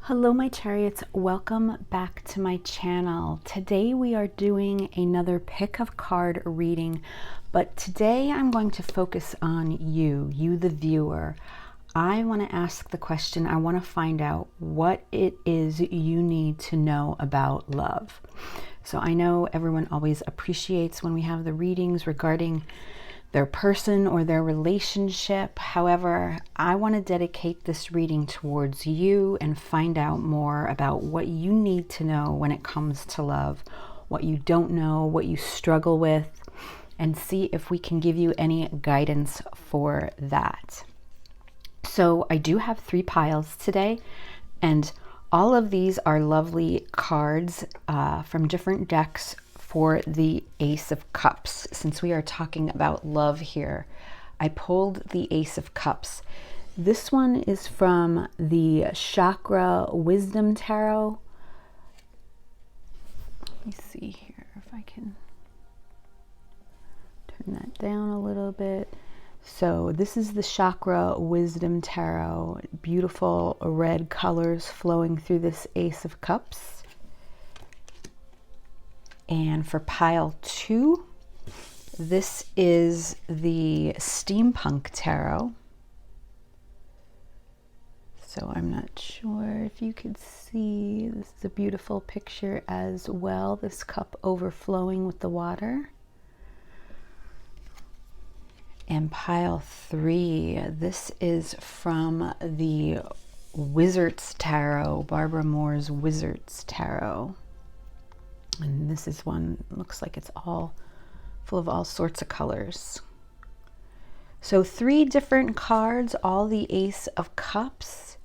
Hello my chariots, welcome back to my channel. Today we are doing another pick of card reading, but today I'm going to focus on you the viewer. I want to ask the question, I want to find out what it is you need to know about love. So I know everyone always appreciates when we have the readings regarding their person or their relationship. However, I want to dedicate this reading towards you and find out more about what you need to know when it comes to love, what you don't know, what you struggle with, and see if we can give you any guidance for that. So I do have 3 piles today, and all of these are lovely cards from different decks for the Ace of Cups. Since we are talking about love here, I pulled the Ace of Cups. This one is from the Chakra Wisdom Tarot. Let me see here if I can turn that down a little bit. So this is the Chakra Wisdom Tarot. Beautiful red colors flowing through this Ace of Cups. And for pile 2, this is the Steampunk Tarot. So I'm not sure if you could see, this is a beautiful picture as well, this cup overflowing with the water. And pile 3, this is from the Wizard's Tarot, Barbara Moore's Wizard's Tarot. And this is one, looks like it's all full of all sorts of colors. So 3 different cards, all the Ace of Cups.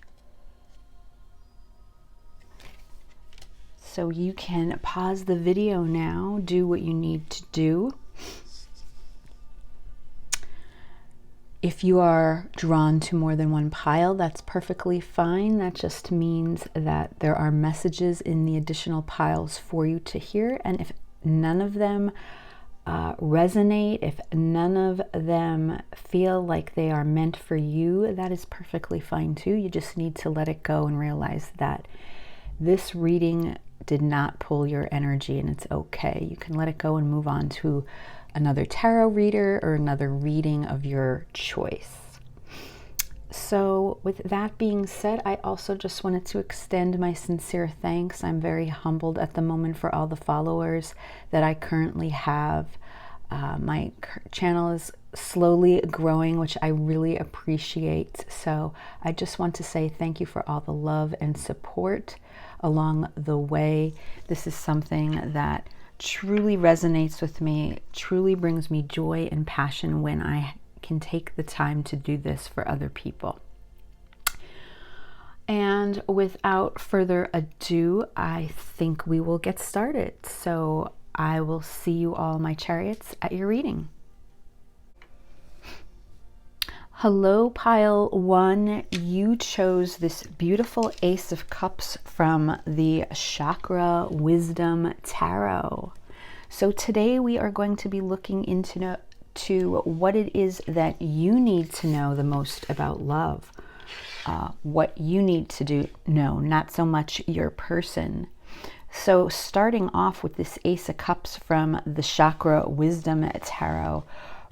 So you can pause the video now, do what you need to do. If you are drawn to more than one pile, that's perfectly fine. That just means that there are messages in the additional piles for you to hear. And if none of them resonate, if none of them feel like they are meant for you, that is perfectly fine too. You just need to let it go and realize that this reading did not pull your energy, and it's okay. You can let it go and move on to another tarot reader or another reading of your choice. So with that being said, I also just wanted to extend my sincere thanks. I'm very humbled at the moment for all the followers that I currently have. My channel is slowly growing, which I really appreciate. So I just want to say thank you for all the love and support along the way. This is something that truly resonates with me, truly brings me joy and passion when I can take the time to do this for other people. And without further ado, I think we will get started. So I will see you all, my chariots, at your reading. Hello, pile 1. You chose this beautiful Ace of Cups from the Chakra Wisdom Tarot. So today we are going to be looking into what it is that you need to know the most about love. What you need to know, not so much your person. So starting off with this Ace of Cups from the Chakra Wisdom Tarot,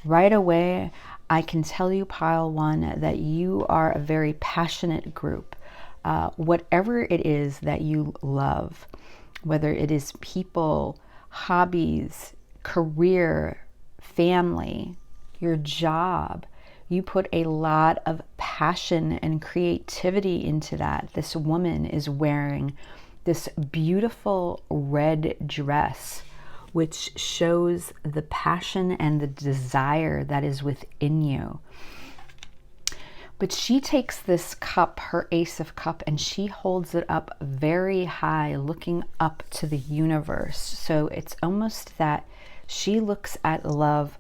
right away, I can tell you, pile 1, that you are a very passionate group. Whatever it is that you love, whether it is people, hobbies, career, family, your job, you put a lot of passion and creativity into that. This woman is wearing this beautiful red dress, which shows the passion and the desire that is within you. But she takes this cup, her Ace of Cup, and she holds it up very high, looking up to the universe. So it's almost that she looks at love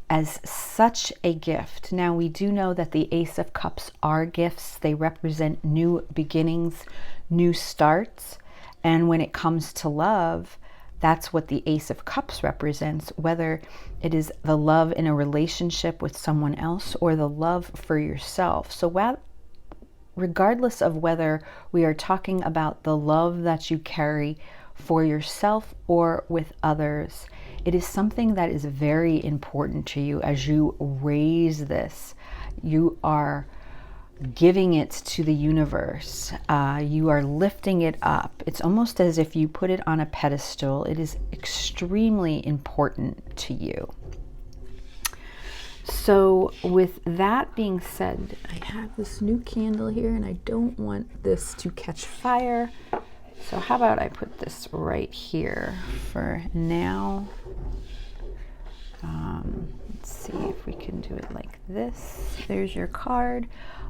as such a gift. Now, we do know that the Ace of Cups are gifts. They represent new beginnings, new starts. And when it comes to love, that's what the Ace of Cups represents, whether it is the love in a relationship with someone else or the love for yourself. So regardless of whether we are talking about the love that you carry for yourself or with others, it is something that is very important to you as you raise this. You are giving it to the universe. You are lifting it up. It's almost as if you put it on a pedestal. It is extremely important to you. So with that being said, I have this new candle here and I don't want this to catch fire. So how about I put this right here for now. Let's see if we can do it like this. There's your card.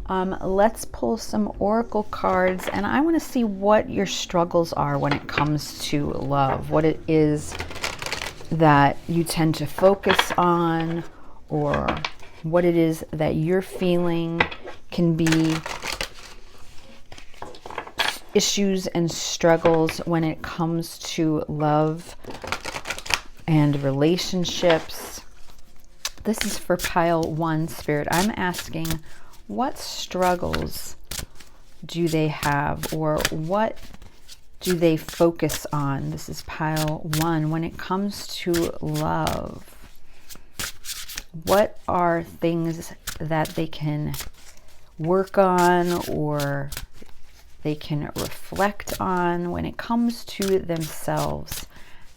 Let's pull some oracle cards, and I want to see what your struggles are when it comes to love, what it is that you tend to focus on, or what it is that you're feeling can be issues and struggles when it comes to love and relationships. This is for pile 1, Spirit. I'm asking, what struggles do they have, or what do they focus on? This is pile 1. When it comes to love, what are things that they can work on or they can reflect on when it comes to themselves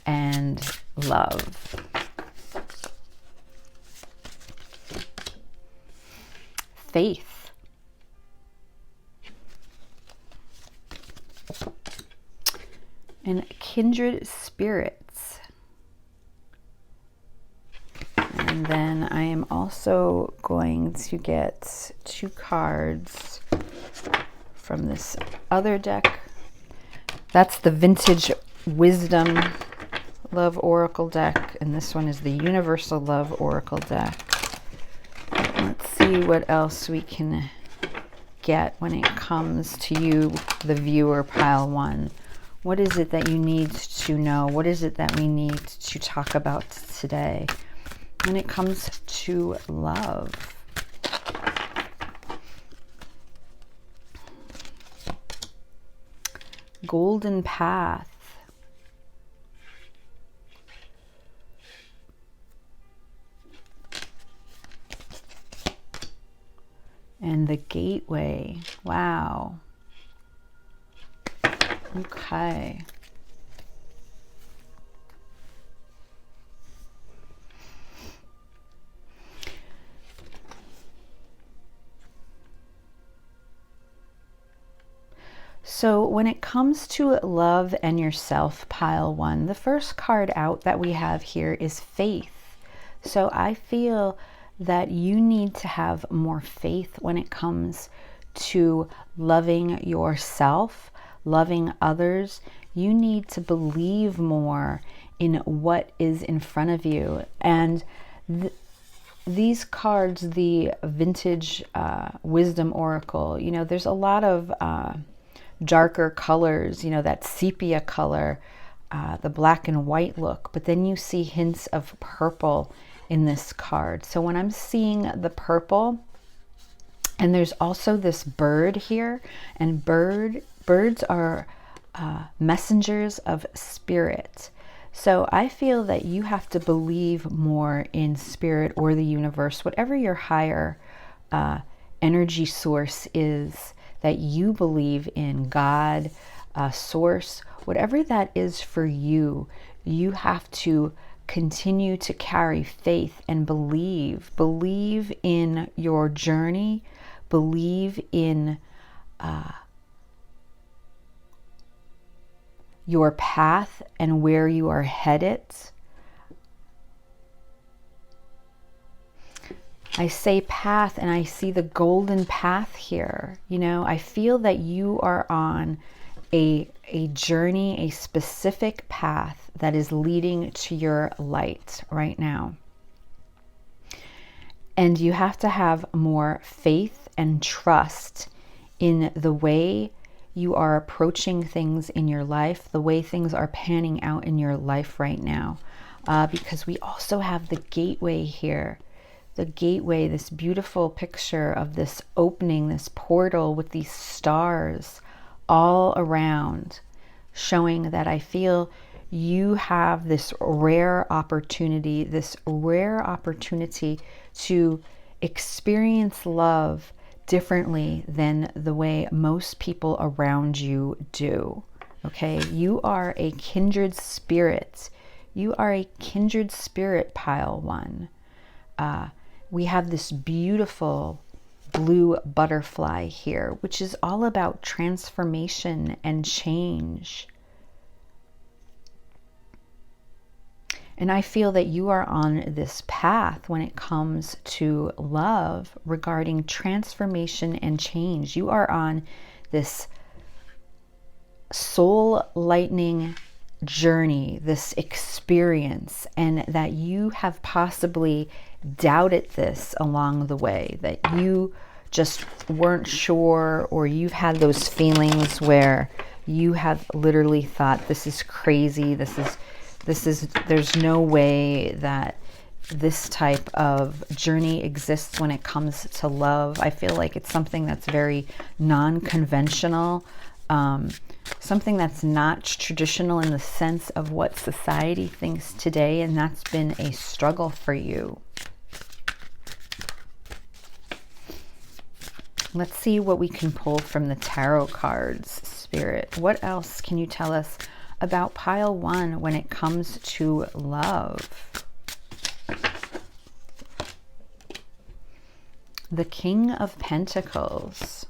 and love? Faith. And kindred spirits. And then I am also going to get 2 cards from this other deck. That's the Vintage Wisdom Love Oracle deck, and this one is the Universal Love Oracle deck. Let's see what else we can get when it comes to you, the viewer, pile 1. What is it that you need to know? What is it that we need to talk about today when it comes to love? Golden Path. And the Gateway. Wow. Okay. So when it comes to love and yourself, pile 1, the first card out that we have here is faith. So I feel that you need to have more faith when it comes to loving yourself, loving others. You need to believe more in what is in front of you. And these cards, the Vintage Wisdom Oracle, you know, there's a lot of darker colors, you know, that sepia color, the black and white look, but then you see hints of purple in this card. So when I'm seeing the purple, and there's also this bird here, and birds are messengers of spirit. So I feel that you have to believe more in spirit or the universe, whatever your higher energy source is that you believe in, God, source, whatever that is for you. You have to continue to carry faith and believe in your journey, believe in your path and where you are headed. I say path and I see the golden path here. You know, I feel that you are on a journey, a specific path that is leading to your light right now. And you have to have more faith and trust in the way you are approaching things in your life, the way things are panning out in your life right now. Because we also have the Gateway here. the gateway, this beautiful picture of this opening, this portal with these stars all around, showing that I feel you have this rare opportunity to experience love differently than the way most people around you do. Okay, you are a kindred spirit. You are a kindred spirit, pile one. We have this beautiful blue butterfly here, which is all about transformation and change. And I feel that you are on this path when it comes to love regarding transformation and change. You are on this soul lightening journey, this experience, and that you have possibly doubted this along the way, that you just weren't sure, or you've had those feelings where you have literally thought, this is crazy, there's no way that this type of journey exists when it comes to love. I feel like it's something that's very non-conventional, something that's not traditional in the sense of what society thinks today, and that's been a struggle for you. Let's see what we can pull from the tarot cards, Spirit. What else can you tell us about pile one when it comes to love? The King of Pentacles.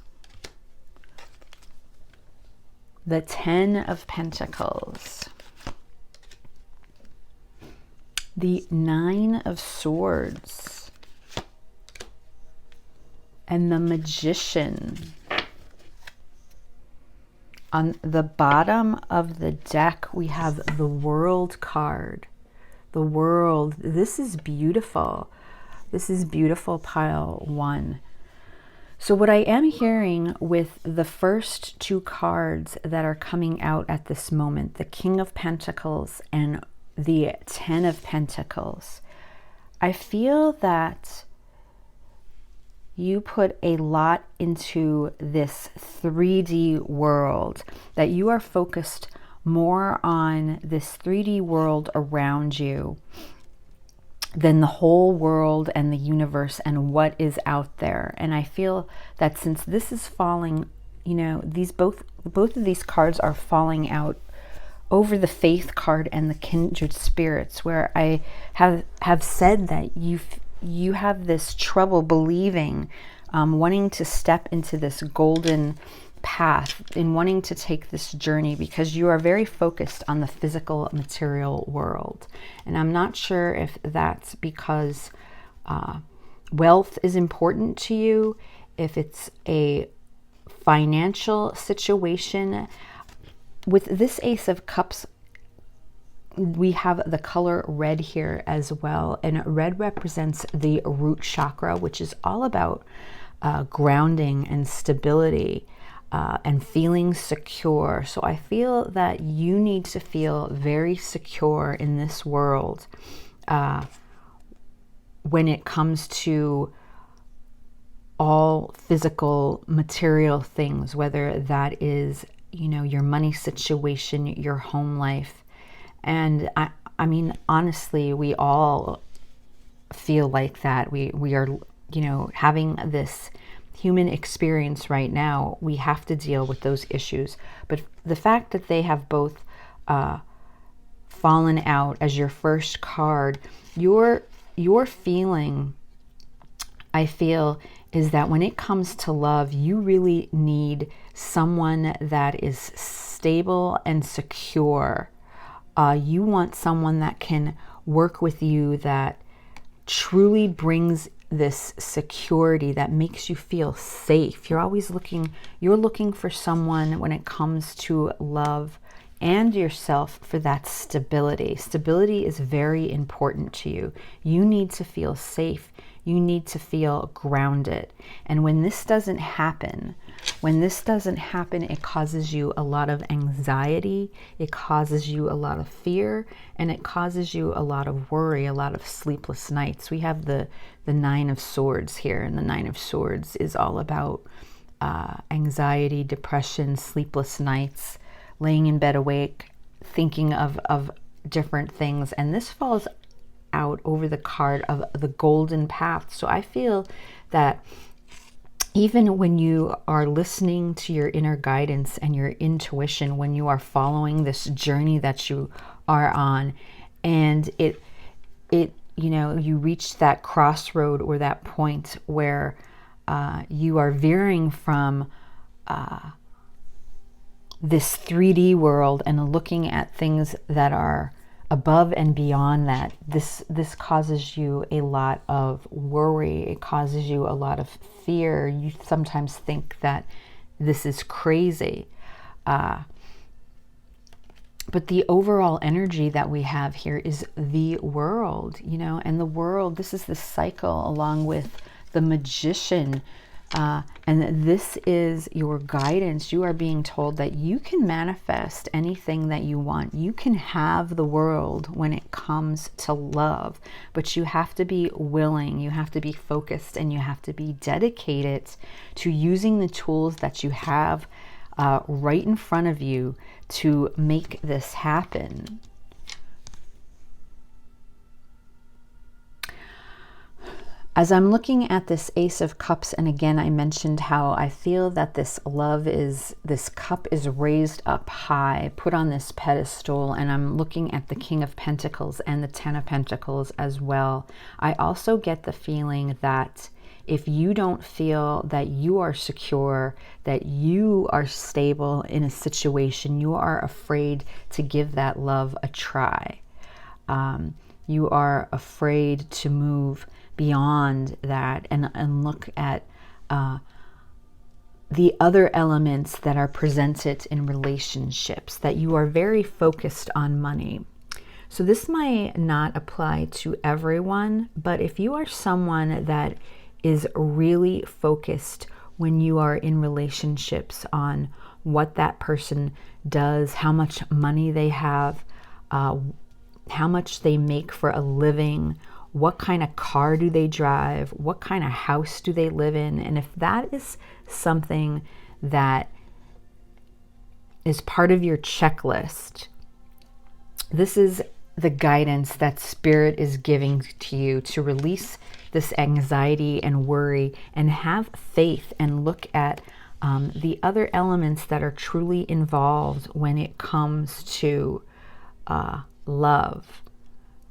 The Ten of Pentacles. The Nine of Swords. And the Magician. On the bottom of the deck, we have the World card. The World. This is beautiful. This is beautiful, pile one. So what I am hearing with the first two cards that are coming out at this moment, the King of Pentacles and the Ten of Pentacles, I feel that you put a lot into this 3D world, that you are focused more on this 3D world around you than the whole world and the universe and what is out there. And I feel that since this is falling, you know, these both of these cards are falling out over the Faith card and the Kindred Spirits, where I have said that you have this trouble believing, wanting to step into this golden path, in wanting to take this journey, because you are very focused on the physical material world. And I'm not sure if that's because wealth is important to you, if it's a financial situation. With this Ace of Cups, we have the color red here as well, and red represents the root chakra, which is all about grounding and stability and feeling secure. So I feel that you need to feel very secure in this world when it comes to all physical material things, whether that is, you know, your money situation, your home life. And I mean, honestly, we all feel like that. We are, you know, having this human experience right now. We have to deal with those issues. But the fact that they have both fallen out as your first card, your feeling, I feel, is that when it comes to love, you really need someone that is stable and secure. You want someone that can work with you, that truly brings this security, that makes you feel safe. You're looking for someone when it comes to love and yourself for that stability. Stability is very important to you. You need to feel safe. You need to feel grounded. And when this doesn't happen, when this doesn't happen, it causes you a lot of anxiety, it causes you a lot of fear, and it causes you a lot of worry, a lot of sleepless nights. We have the Nine of Swords here, and the Nine of Swords is all about anxiety, depression, sleepless nights, laying in bed awake, thinking of different things. And this falls out over the card of the golden path. So I feel that even when you are listening to your inner guidance and your intuition, when you are following this journey that you are on, and it you know, you reach that crossroad or that point where you are veering from this 3D world and looking at things that are above and beyond that, this causes you a lot of worry. It causes you a lot of fear. You sometimes think that this is crazy. But the overall energy that we have here is the world, you know, and the world, this is the cycle along with the Magician. And this is your guidance. You are being told that you can manifest anything that you want. You can have the world when it comes to love, but you have to be willing, you have to be focused, and you have to be dedicated to using the tools that you have right in front of you to make this happen. As I'm looking at this Ace of Cups, and again, I mentioned how I feel that this cup is raised up high, put on this pedestal, and I'm looking at the King of Pentacles and the Ten of Pentacles as well. I also get the feeling that if you don't feel that you are secure, that you are stable in a situation, you are afraid to give that love a try. You are afraid to move beyond that and look at the other elements that are presented in relationships, that you are very focused on money. So this might not apply to everyone, but if you are someone that is really focused when you are in relationships on what that person does, how much money they have, how much they make for a living, what kind of car do they drive, what kind of house do they live in, and if that is something that is part of your checklist, this is the guidance that Spirit is giving to you to release this anxiety and worry and have faith and look at the other elements that are truly involved when it comes to love.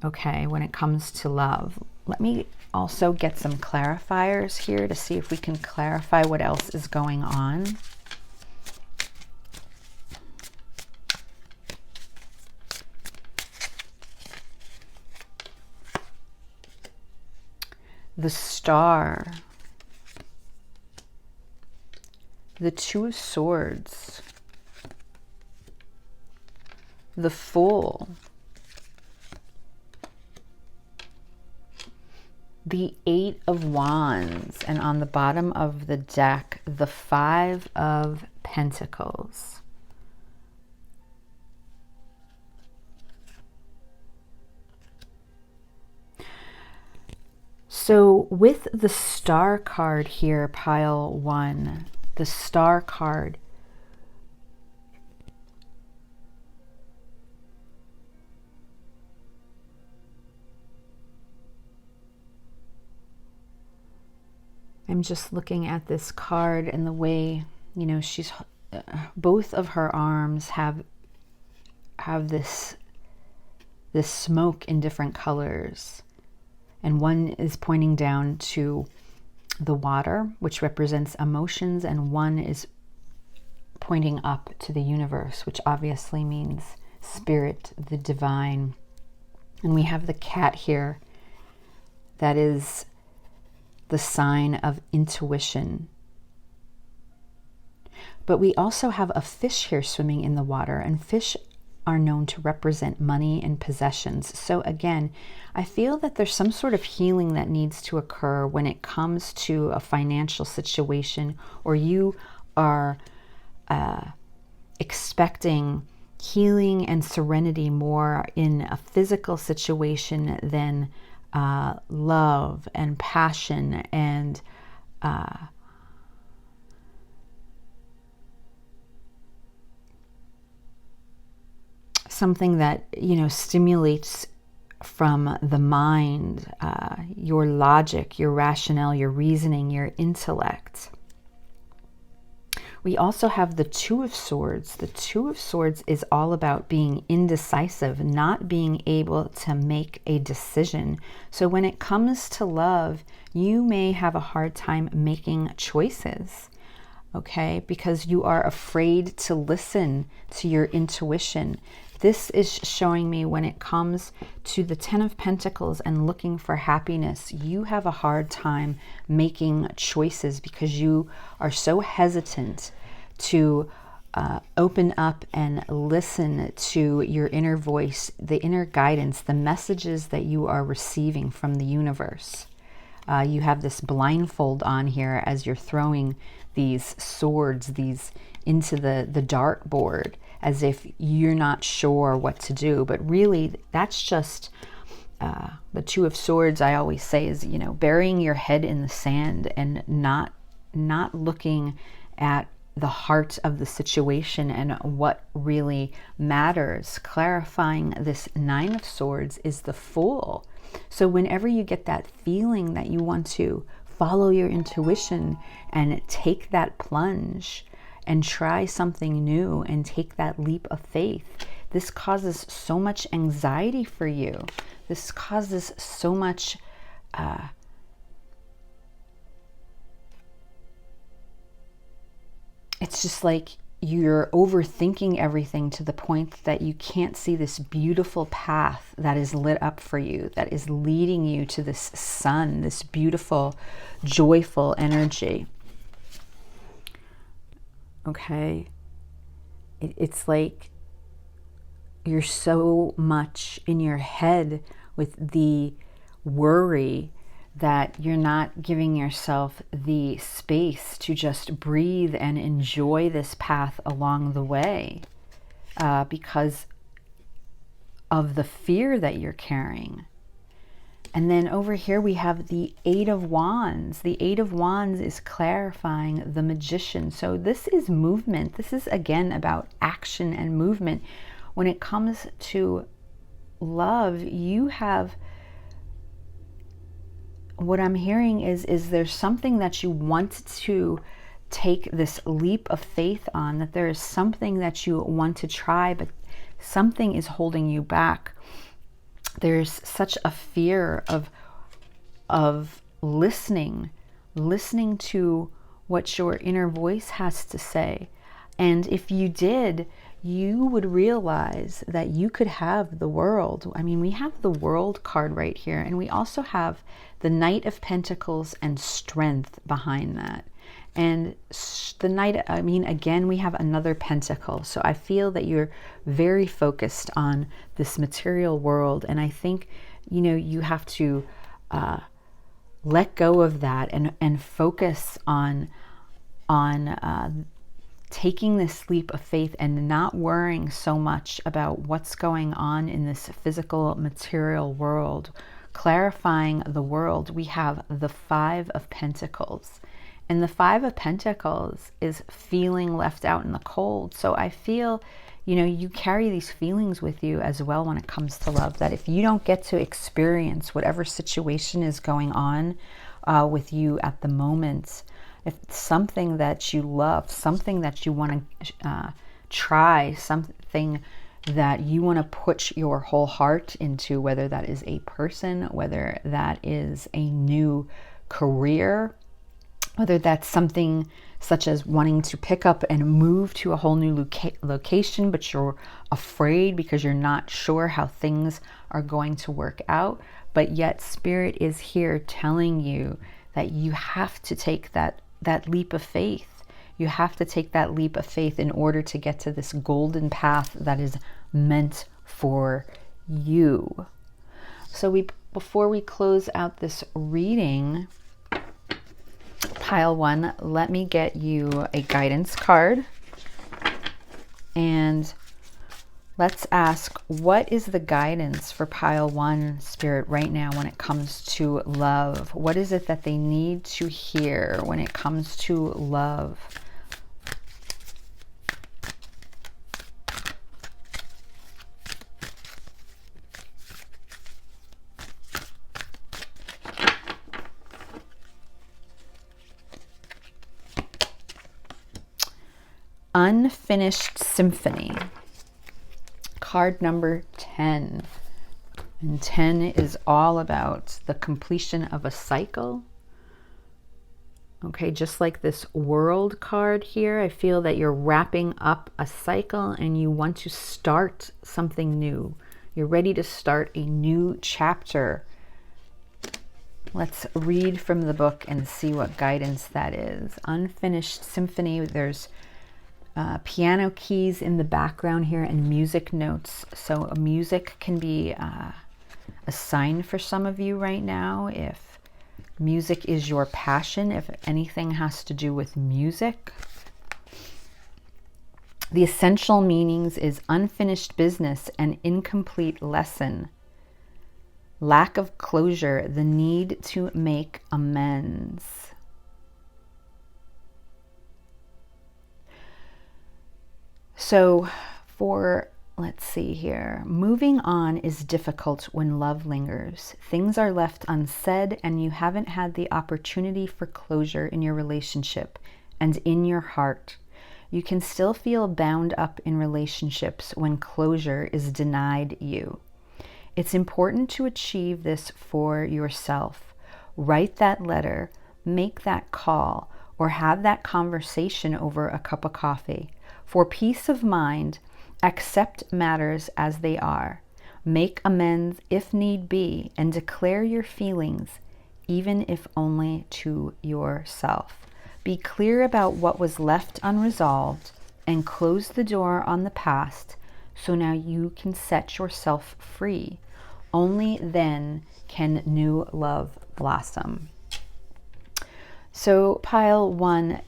Okay, when it comes to love. Let me also get some clarifiers here to see if we can clarify what else is going on. The Star, the Two of Swords, the Fool, the Eight of Wands, and on the bottom of the deck, the Five of Pentacles. So with the Star card here, pile one, the Star card, I'm just looking at this card and the way, you know, she's, both of her arms have this smoke in different colors. And one is pointing down to the water, which represents emotions, and one is pointing up to the universe, which obviously means spirit, the divine. And we have the cat here that is the sign of intuition. But we also have a fish here swimming in the water, and fish are known to represent money and possessions. So again, I feel that there's some sort of healing that needs to occur when it comes to a financial situation, or you are expecting healing and serenity more in a physical situation than love and passion and something that, you know, stimulates from the mind, your logic, your rationale, your reasoning, your intellect. We also have the Two of Swords. The Two of Swords is all about being indecisive, not being able to make a decision. So when it comes to love, you may have a hard time making choices, okay? Because you are afraid to listen to your intuition. This is showing me when it comes to the Ten of Pentacles and looking for happiness, you have a hard time making choices because you are so hesitant to open up and listen to your inner voice, the inner guidance, the messages that you are receiving from the universe. You have this blindfold on here as you're throwing these swords, into the dartboard, as if you're not sure what to do. But really, that's just the Two of Swords, I always say, is, you know, burying your head in the sand and not looking at the heart of the situation and what really matters. Clarifying this Nine of Swords is the Fool. So whenever you get that feeling that you want to follow your intuition and take that plunge and try something new and take that leap of faith, this causes so much anxiety for you. This causes so much it's just like you're overthinking everything to the point that you can't see this beautiful path that is lit up for you, that is leading you to this sun, this beautiful, joyful energy. Okay? It's like you're so much in your head with the worry that you're not giving yourself the space to just breathe and enjoy this path along the way because of the fear that you're carrying. And then over here we have the Eight of Wands. The Eight of Wands is clarifying the Magician. So this is movement. This is, again, about action and movement. When it comes to love, you have... what I'm hearing is there's something that you want to take this leap of faith on, that there is something that you want to try, but something is holding you back. There's such a fear of listening to what your inner voice has to say. And if you did, you would realize that you could have the world. I mean, we have the World card right here, and we also have the Knight of Pentacles and Strength behind that. And the Knight, I mean, again, we have another pentacle. So I feel that you're very focused on this material world. And I think, you know, you have to let go of that and focus on taking this leap of faith and not worrying so much about what's going on in this physical material world. Clarifying the world, we have the Five of Pentacles. And the Five of Pentacles is feeling left out in the cold. So I feel, you know, you carry these feelings with you as well when it comes to love, that if you don't get to experience whatever situation is going on with you at the moment, if it's something that you love, something that you want to try, something that you want to put your whole heart into, whether that is a person, whether that is a new career, whether that's something such as wanting to pick up and move to a whole new location, but you're afraid because you're not sure how things are going to work out. But yet Spirit is here telling you that you have to take that leap of faith. You have to take that leap of faith in order to get to this golden path that is meant for you. So before we close out this reading, Pile 1, let me get you a guidance card. And let's ask, what is the guidance for Pile 1, Spirit, right now when it comes to love? What is it that they need to hear when it comes to love? Unfinished Symphony. Card number 10. And 10 is all about the completion of a cycle. Okay, just like this World card here, I feel that you're wrapping up a cycle and you want to start something new. You're ready to start a new chapter. Let's read from the book and see what guidance that is. Unfinished Symphony. There's piano keys in the background here and music notes. So music can be a sign for some of you right now. If music is your passion, if anything has to do with music. The essential meanings is unfinished business, an incomplete lesson. Lack of closure, the need to make amends. So let's see here. Moving on is difficult when love lingers. Things are left unsaid and you haven't had the opportunity for closure in your relationship and in your heart. You can still feel bound up in relationships when closure is denied you. It's important to achieve this for yourself. Write that letter, make that call, or have that conversation over a cup of coffee. For peace of mind, accept matters as they are. Make amends if need be, and declare your feelings, even if only to yourself. Be clear about what was left unresolved and close the door on the past so now you can set yourself free. Only then can new love blossom. So Pile 1,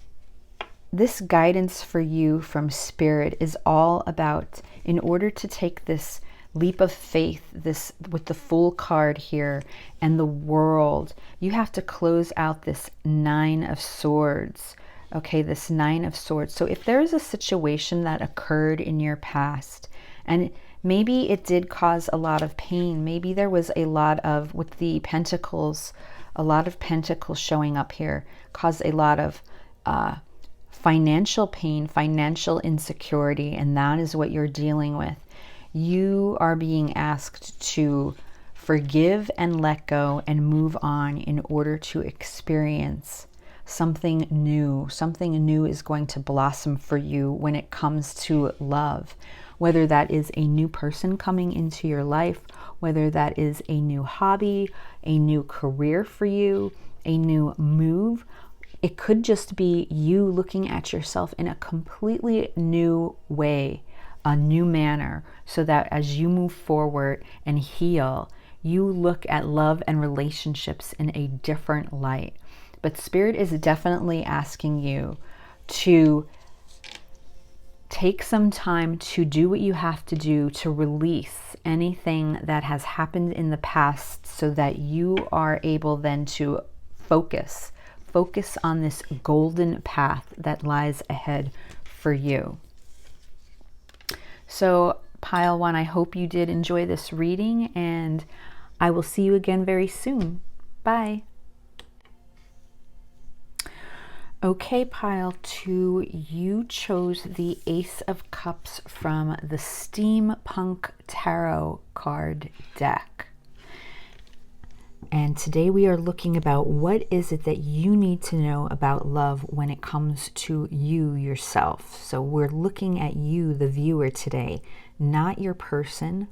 this guidance for you from Spirit is all about, in order to take this leap of faith, this with the Fool card here and the World, you have to close out this 9 of Swords. Okay, this 9 of Swords. So if there is a situation that occurred in your past, and maybe it did cause a lot of pain, maybe there was a lot of, with the Pentacles, a lot of Pentacles showing up here, caused a lot of financial pain, financial insecurity, and that is what you're dealing with. You are being asked to forgive and let go and move on in order to experience something new. Something new is going to blossom for you when it comes to love, whether that is a new person coming into your life, whether that is a new hobby, a new career for you, a new move. It could just be you looking at yourself in a completely new way, a new manner, so that as you move forward and heal, you look at love and relationships in a different light. But Spirit is definitely asking you to take some time to do what you have to do to release anything that has happened in the past so that you are able then to focus on this golden path that lies ahead for you. So Pile 1, I hope you did enjoy this reading, and I will see you again very soon. Bye. Okay, Pile 2, you chose the Ace of Cups from the Steampunk Tarot card deck. And today we are looking about what is it that you need to know about love when it comes to you yourself. So we're looking at you, the viewer, today, not your person.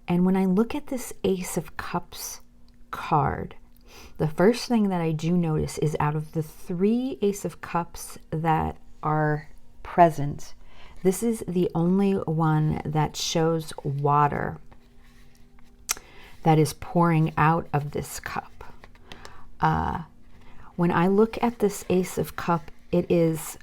And when I look at this Ace of Cups card, the first thing that I do notice is out of the 3 Ace of Cups that are present, this is the only one that shows water that is pouring out of this cup. when I look at this Ace of Cups, it is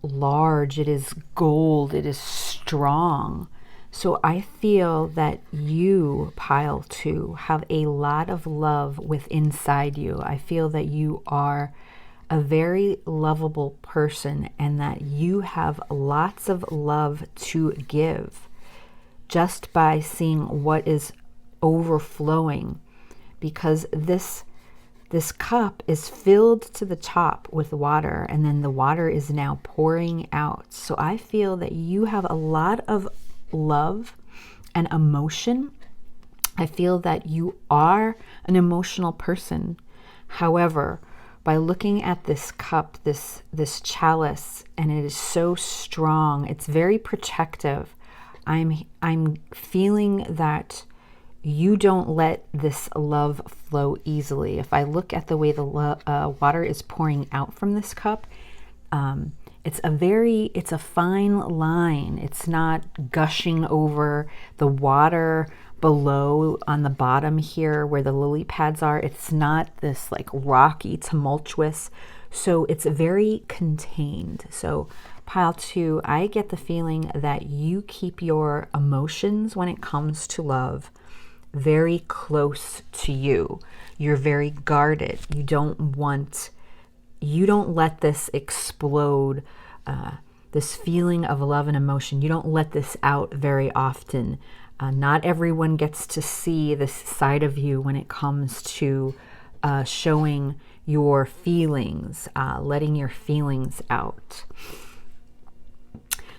large, it is gold, it is strong. So I feel that you, pile 2, have a lot of love within inside you. I feel that you are a very lovable person and that you have lots of love to give just by seeing what is overflowing, because this cup is filled to the top with water, and then the water is now pouring out. So I feel that you have a lot of love and emotion. I feel that you are an emotional person. However, by looking at this cup, this chalice, and it is so strong, it's very protective. I'm feeling that you don't let this love flow easily. If I look at the way the water is pouring out from this cup, it's a fine line. It's not gushing over the water below on the bottom here where the lily pads are. It's not this like rocky, tumultuous. So it's very contained. So pile 2, I get the feeling that you keep your emotions when it comes to love very close to you. You're very guarded. You don't let this explode, this feeling of love and emotion. You don't let this out very often. Not everyone gets to see this side of you when it comes to showing your feelings, letting your feelings out.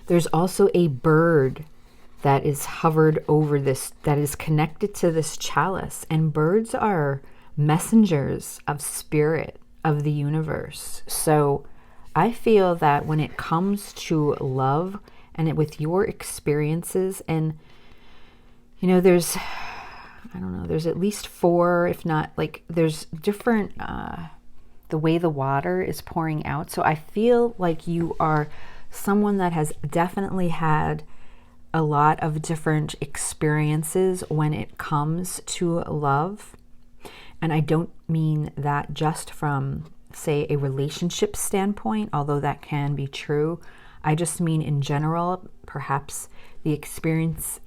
There's also a bird that is hovered over this, that is connected to this chalice. And birds are messengers of spirit, of the universe. So I feel that when it comes to love and with your experiences, and there's at least 4, if not, like, there's different, the way the water is pouring out. So I feel like you are someone that has definitely had a lot of different experiences when it comes to love. And I don't mean that just from, say, a relationship standpoint, although that can be true. I just mean in general, perhaps the experiences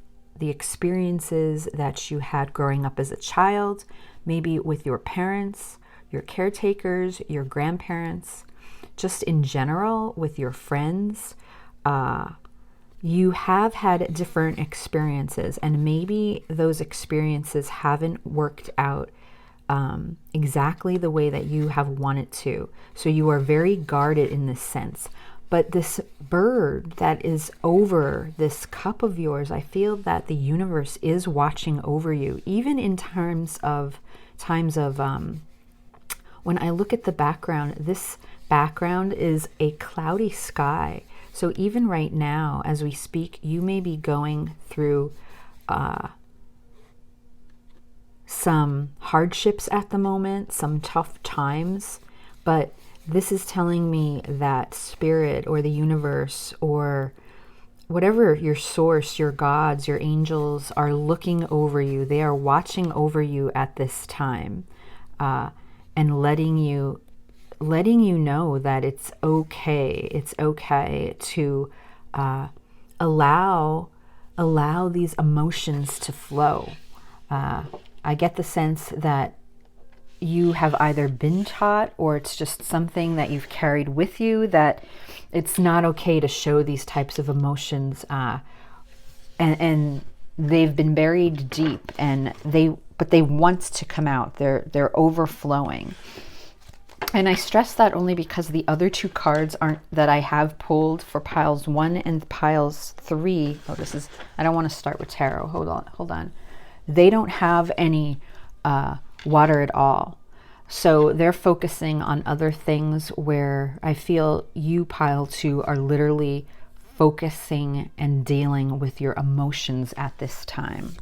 that you had growing up as a child, maybe with your parents, your caretakers, your grandparents, just in general with your friends. You have had different experiences, and maybe those experiences haven't worked out exactly the way that you have wanted to. So you are very guarded in this sense. But this bird that is over this cup of yours, I feel that the universe is watching over you, even in times of when I look at the background, this background is a cloudy sky. So even right now, as we speak, you may be going through some hardships at the moment, some tough times, but this is telling me that spirit or the universe or whatever your source, your gods, your angels are looking over you. They are watching over you at this time, and letting you know that it's okay. It's okay to allow these emotions to flow. I get the sense that you have either been taught, or it's just something that you've carried with you, that it's not okay to show these types of emotions, and they've been buried deep, but they want to come out. They're overflowing. And I stress that only because the other 2 cards that I have pulled for piles 1 and piles 3. I don't want to start with tarot. Hold on. They don't have any water at all. So they're focusing on other things, where I feel you, pile 2, are literally focusing and dealing with your emotions at this time.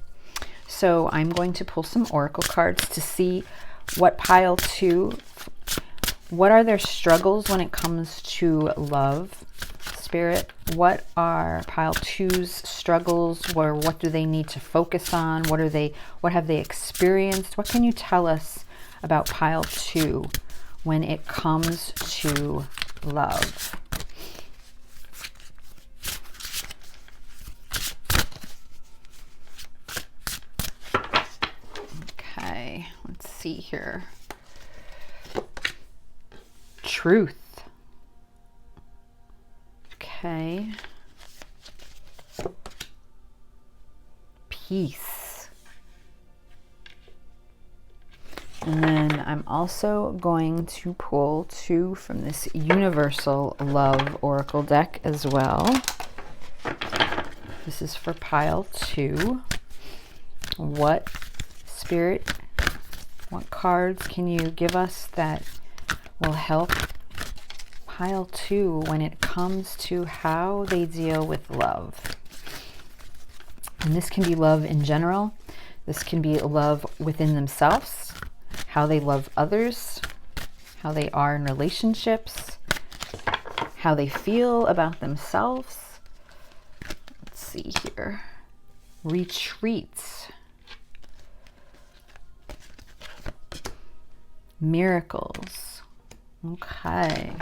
So I'm going to pull some oracle cards to see what pile 2, what are their struggles when it comes to love, Spirit? What are pile 2's struggles? What do they need to focus on? What have they experienced? What can you tell us about pile 2 when it comes to love. Okay, let's see here. Truth. Okay. Peace. And then I'm also going to pull 2 from this Universal Love Oracle deck as well. This is for pile 2. What spirit, what cards can you give us that will help pile 2 when it comes to how they deal with love? And this can be love in general. This can be love within themselves, how they love others, how they are in relationships, how they feel about themselves. Let's see here. Retreats. Miracles. Okay.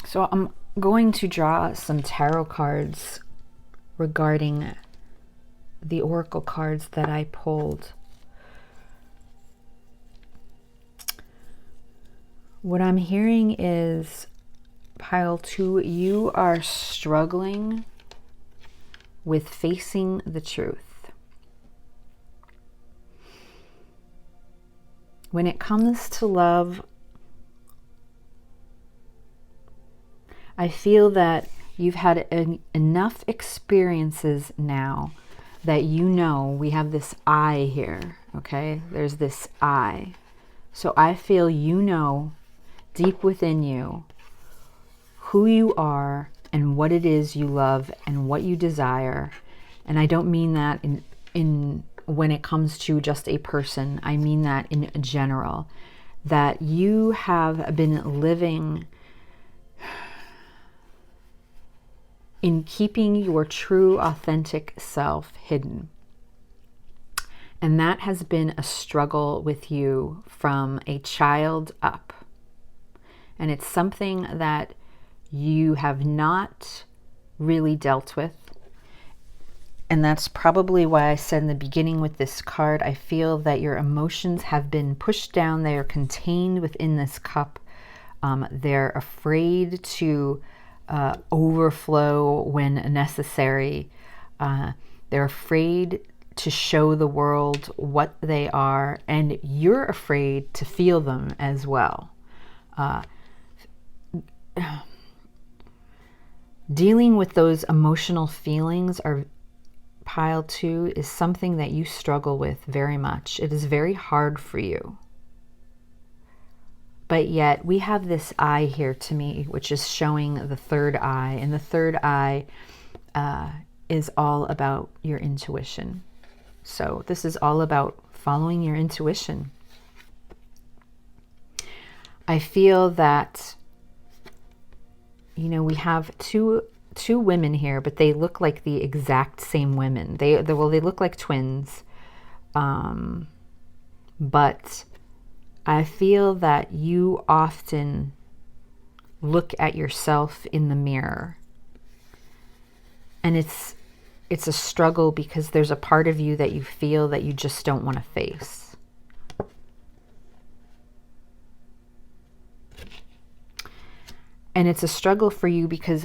So I'm going to draw some tarot cards regarding the oracle cards that I pulled. What I'm hearing is, pile 2, you are struggling with facing the truth. When it comes to love, I feel that you've had enough experiences now that you know, we have this I here, okay? There's this I. So I feel you know deep within you who you are and what it is you love and what you desire. And I don't mean that in when it comes to just a person. I mean that in general, that you have been living in keeping your true, authentic self hidden. And that has been a struggle with you from a child up. And it's something that you have not really dealt with. And that's probably why I said in the beginning with this card, I feel that your emotions have been pushed down. They are contained within this cup. They're afraid to overflow when necessary. They're afraid to show the world what they are, and you're afraid to feel them as well. Dealing with those emotional feelings are pile 2 is something that you struggle with very much. It is very hard for you. But yet we have this eye here to me, which is showing the third eye. And the third eye is all about your intuition. So this is all about following your intuition. I feel that, you know, we have two women here, but they look like the exact same women. They look like twins. But I feel that you often look at yourself in the mirror. And it's a struggle because there's a part of you that you feel that you just don't want to face. And it's a struggle for you because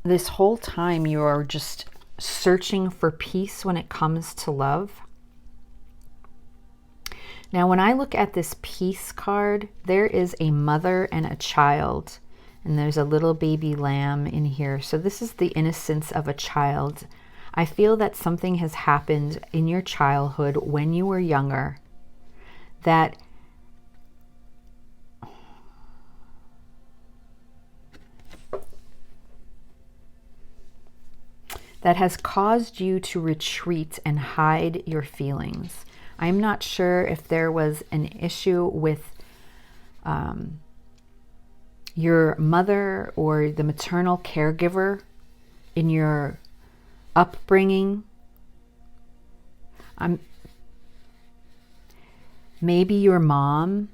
this whole time you are just searching for peace when it comes to love. Now, when I look at this peace card, there is a mother and a child, and there's a little baby lamb in here. So this is the innocence of a child. I feel that something has happened in your childhood when you were younger that has caused you to retreat and hide your feelings. I'm not sure if there was an issue with your mother or the maternal caregiver in your upbringing Maybe your mom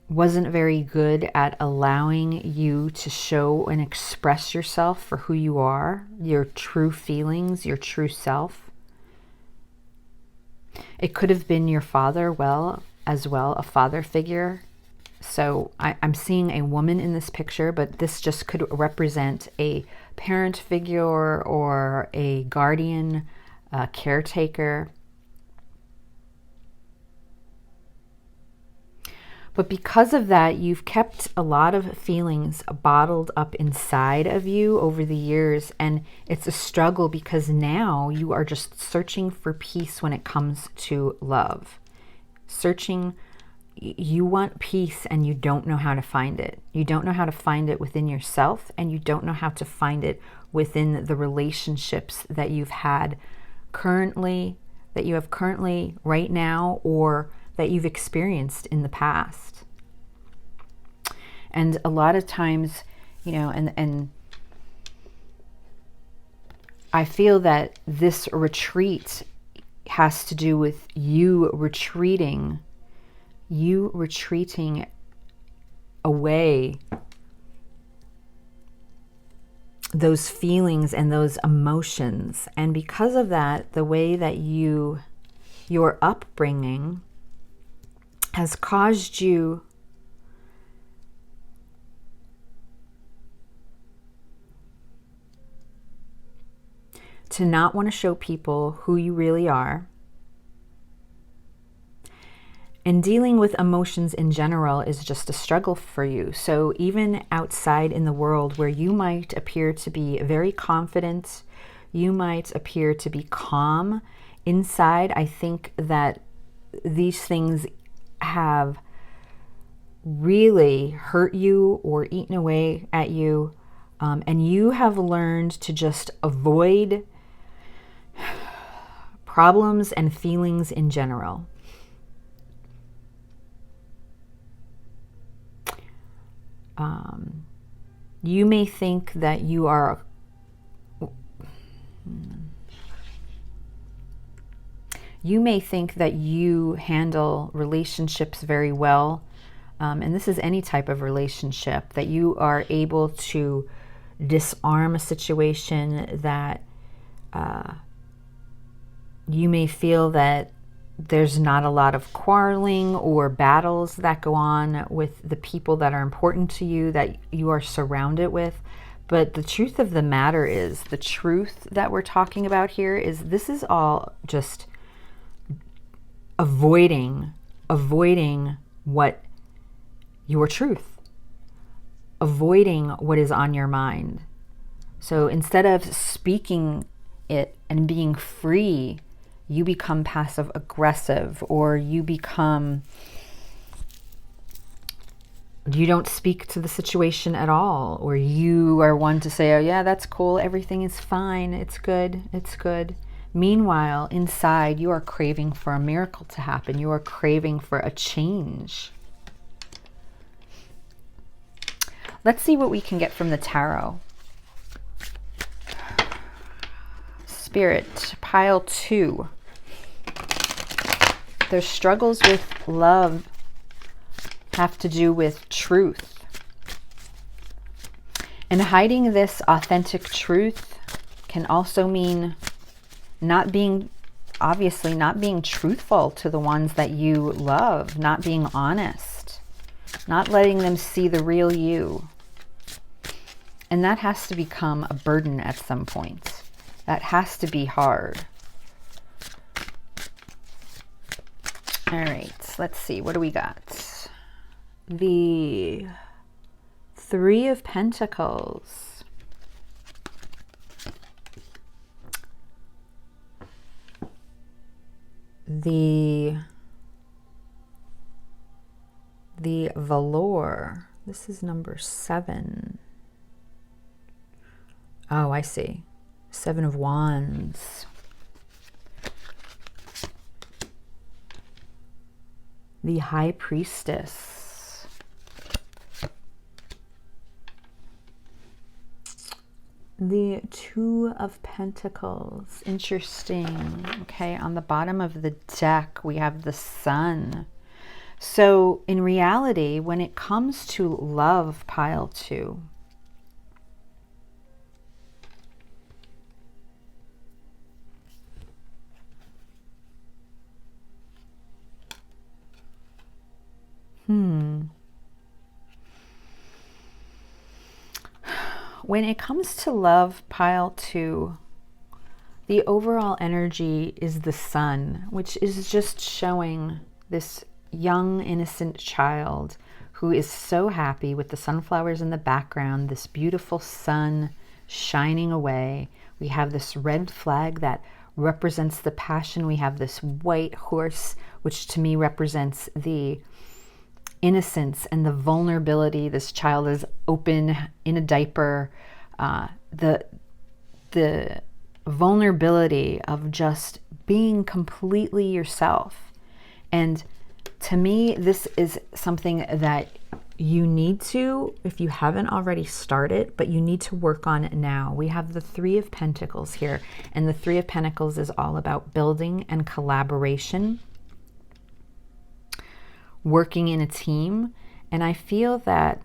wasn't very good at allowing you to show and express yourself for who you are, your true feelings, your true self. It could have been your father as well, a father figure. So I'm seeing a woman in this picture, but this just could represent a parent figure or a guardian, caretaker. But because of that, you've kept a lot of feelings bottled up inside of you over the years. And it's a struggle because now you are just searching for peace when it comes to love. You want peace and you don't know how to find it. You don't know how to find it within yourself, and you don't know how to find it within the relationships that you've had currently, that you have currently right now, or that you've experienced in the past. And a lot of times, and I feel that this retreat has to do with you retreating away those feelings and those emotions. And because of that, the way that your upbringing has caused you to not want to show people who you really are. And dealing with emotions in general is just a struggle for you. So even outside in the world, where you might appear to be very confident, you might appear to be calm, inside, I think that these things have really hurt you or eaten away at you. And you have learned to just avoid problems and feelings in general. You may think that you are you handle relationships very well, and this is any type of relationship, that you are able to disarm a situation, that you may feel that there's not a lot of quarreling or battles that go on with the people that are important to you, that you are surrounded with. But the truth of the matter is, the truth that we're talking about here is, this is all just avoiding what your truth, avoiding what is on your mind. So instead of speaking it and being free, you become passive aggressive, or you don't speak to the situation at all, or you are one to say, oh yeah, that's cool, everything is fine, it's good. Meanwhile, inside, you are craving for a miracle to happen. You are craving for a change. Let's see what we can get from the tarot. Spirit, pile 2. Their struggles with love have to do with truth. And hiding this authentic truth can also mean not being truthful to the ones that you love, not being honest, not letting them see the real you. And that has to become a burden at some point. That has to be hard. All right, let's see. What do we got? The 3 of Pentacles. The Velour. This is number 7. Oh, I see. 7 of Wands. The High Priestess. the Two of Pentacles. Interesting. Okay, on the bottom of the deck, we have the Sun. So in reality, when it comes to love, pile 2, when it comes to love, pile 2, the overall energy is the Sun, which is just showing this young, innocent child who is so happy with the sunflowers in the background, this beautiful sun shining away. We have this red flag that represents the passion. We have this white horse, which to me represents the innocence and the vulnerability. This child is open in a diaper. The vulnerability of just being completely yourself. And to me, this is something that you need to, if you haven't already started, but you need to work on it now. We have the Three of Pentacles here, and the Three of Pentacles is all about building and collaboration, working in a team. And I feel that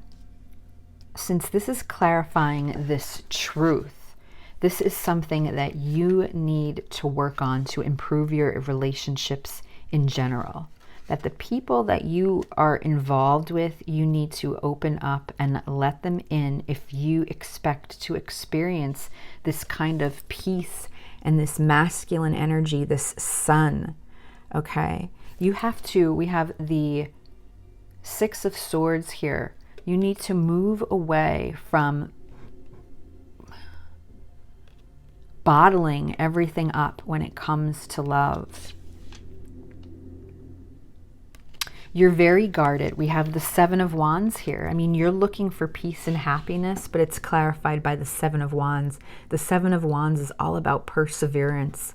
since this is clarifying this truth, this is something that you need to work on to improve your relationships in general. That the people that you are involved with, you need to open up and let them in if you expect to experience this kind of peace and this masculine energy, this sun, okay? You have to, we have the Six of Swords here. You need to move away from bottling everything up when it comes to love. You're very guarded. We have the Seven of Wands here. I mean, you're looking for peace and happiness, but it's clarified by the Seven of Wands. The Seven of Wands is all about perseverance,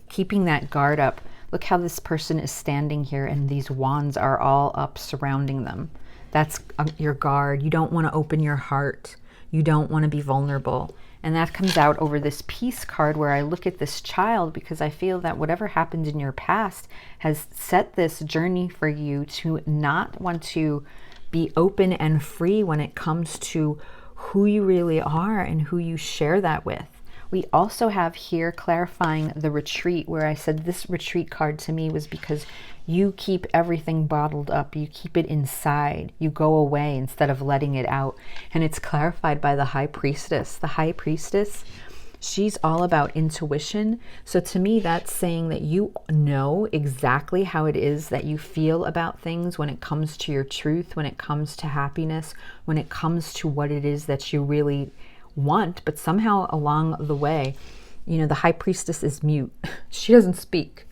keeping that guard up. Look how this person is standing here and these wands are all up surrounding them. That's your guard. You don't want to open your heart. You don't want to be vulnerable. And that comes out over this peace card where I look at this child, because I feel that whatever happened in your past has set this journey for you to not want to be open and free when it comes to who you really are and who you share that with. We also have here clarifying the retreat, where I said this retreat card to me was because you keep everything bottled up. You keep it inside. You go away instead of letting it out. And it's clarified by the High Priestess. The High Priestess, she's all about intuition. So to me, that's saying that you know exactly how it is that you feel about things when it comes to your truth, when it comes to happiness, when it comes to what it is that you really want. But somehow along the way, you know, the High Priestess is mute. She doesn't speak.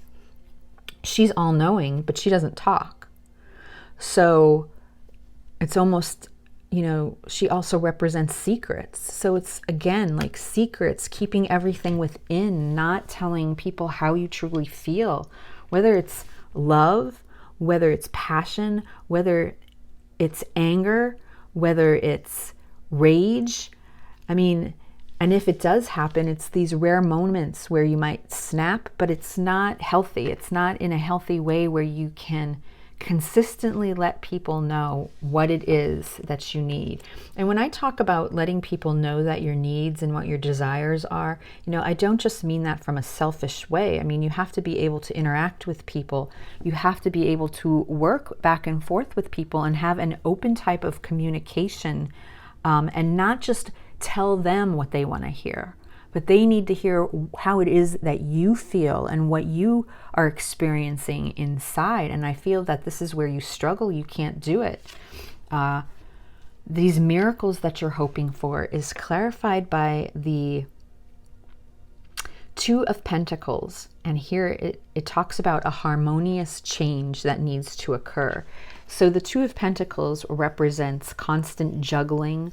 She's all-knowing, but she doesn't talk. So it's almost, you know, she also represents secrets. So it's, again, like secrets, keeping everything within, not telling people how you truly feel, whether it's love, whether it's passion, whether it's anger, whether it's rage. I mean, and if it does happen, it's these rare moments where you might snap, but it's not healthy. It's not in a healthy way where you can consistently let people know what it is that you need. And when I talk about letting people know that your needs and what your desires are, you know, I don't just mean that from a selfish way. I mean, you have to be able to interact with people. You have to be able to work back and forth with people and have an open type of communication, and not just tell them what they want to hear, but they need to hear how it is that you feel and what you are experiencing inside. And I feel that this is where you struggle. You can't do it. These miracles that you're hoping for is clarified by the Two of Pentacles. And here it talks about a harmonious change that needs to occur. So the Two of Pentacles represents constant juggling,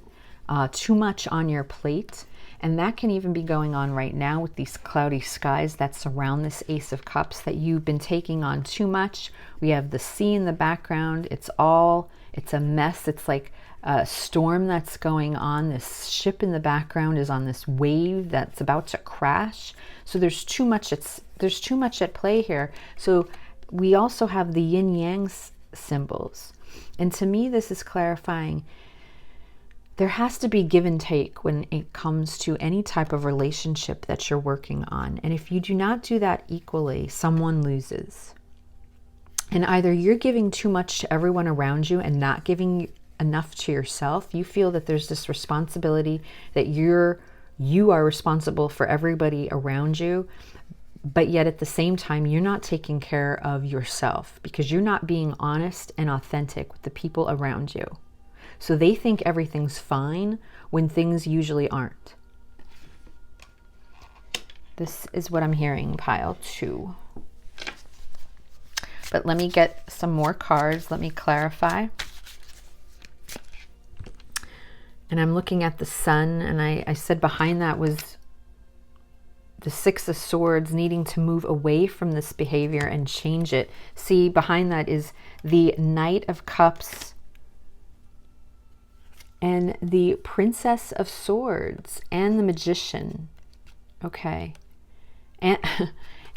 too much on your plate. And that can even be going on right now with these cloudy skies that surround this Ace of Cups, that you've been taking on too much. We have the sea in the background. It's a mess. It's like a storm that's going on. This ship in the background is on this wave that's about to crash. So there's too much at play here. So we also have the yin yang symbols. And to me, this is clarifying. There has to be give and take when it comes to any type of relationship that you're working on. And if you do not do that equally, someone loses. And either you're giving too much to everyone around you and not giving enough to yourself. You feel that there's this responsibility that you are responsible for everybody around you, but yet at the same time, you're not taking care of yourself because you're not being honest and authentic with the people around you. So they think everything's fine when things usually aren't. This is what I'm hearing, pile 2. But let me get some more cards. Let me clarify. And I'm looking at the sun, and I said behind that was the Six of Swords, needing to move away from this behavior and change it. See, behind that is the Knight of Cups and the Princess of Swords and the Magician. Okay. And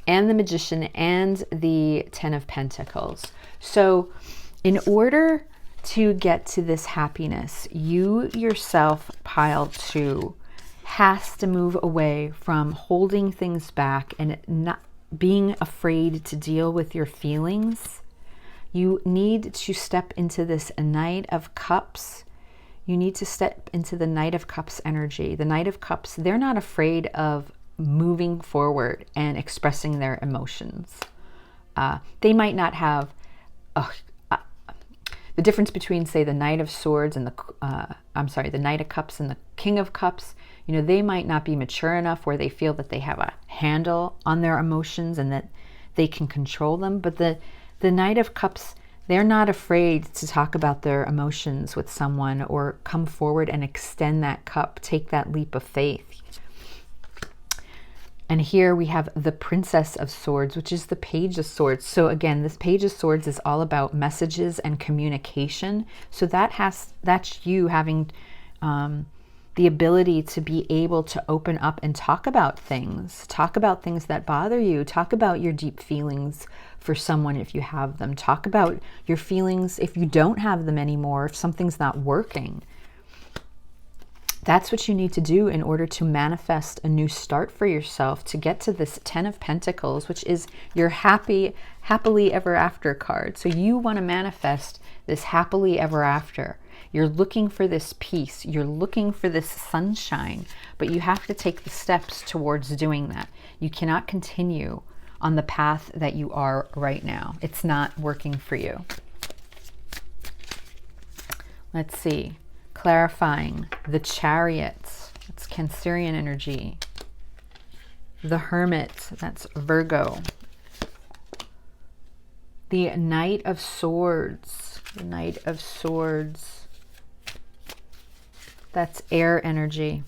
the Magician and the Ten of Pentacles. So in order to get to this happiness, you yourself, pile 2, has to move away from holding things back and not being afraid to deal with your feelings. You need to step into this Knight of Cups. You need to step into the Knight of Cups energy. The Knight of Cups, they're not afraid of moving forward and expressing their emotions. They might not have the difference between, say, the Knight of Swords and the Knight of Cups and the King of Cups. You know, they might not be mature enough where they feel that they have a handle on their emotions and that they can control them. But the Knight of Cups, they're not afraid to talk about their emotions with someone or come forward and extend that cup, take that leap of faith. And here we have the Princess of Swords, which is the Page of Swords. So again, this Page of Swords is all about messages and communication. So that's you having the ability to be able to open up and talk about things that bother you, talk about your deep feelings for someone if you have them, talk about your feelings if you don't have them anymore, if something's not working. That's what you need to do in order to manifest a new start for yourself, to get to this Ten of Pentacles, which is your happily ever after card. So you want to manifest this happily ever after. You're looking for this peace. You're looking for this sunshine, but you have to take the steps towards doing that. You cannot continue on the path that you are right now. It's not working for you. Let's see. Clarifying the Chariot, that's Cancerian energy. The Hermit, that's Virgo. The Knight of Swords, the Knight of Swords, that's air energy.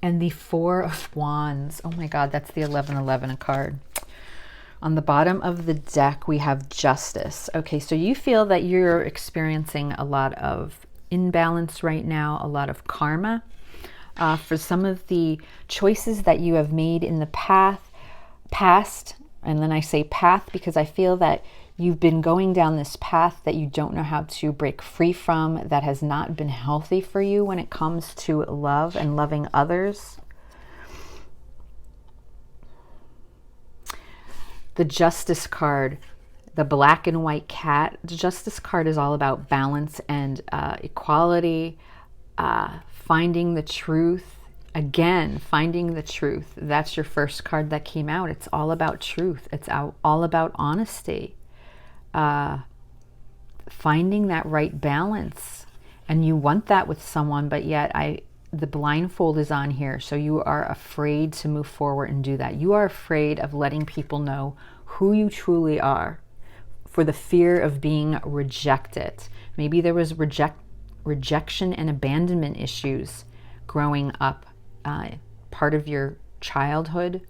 And the Four of Wands, oh my God, that's the 1111 card. On the bottom of the deck, we have Justice. Okay, so you feel that you're experiencing a lot of imbalance right now, a lot of karma for some of the choices that you have made in the past. And then I say path because I feel that you've been going down this path that you don't know how to break free from, that has not been healthy for you when it comes to love and loving others. The Justice card, the black and white cat. The Justice card is all about balance and equality, finding the truth. Again, finding the truth. That's your first card that came out. It's all about truth. It's all about honesty. Finding that right balance. And you want that with someone, but yet the blindfold is on here, so you are afraid to move forward and do that. You are afraid of letting people know who you truly are for the fear of being rejected. Maybe there was rejection and abandonment issues growing up, part of your childhood.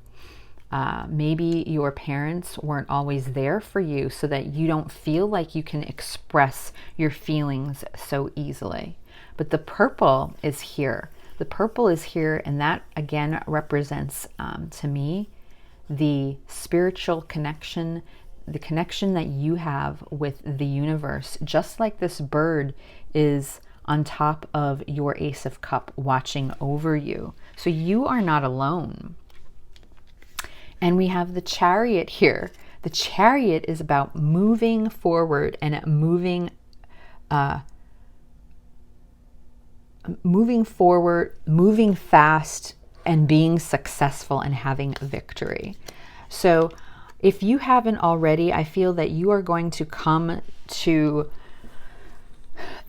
Maybe your parents weren't always there for you, so that you don't feel like you can express your feelings so easily. But the purple is here. The purple is here, and that again represents to me the spiritual connection, the connection that you have with the universe. Just like this bird is on top of your Ace of Cups watching over you. So you are not alone. And we have the Chariot here. The Chariot is about moving forward and moving forward, moving fast, and being successful and having victory. So if you haven't already, I feel that you are going to come to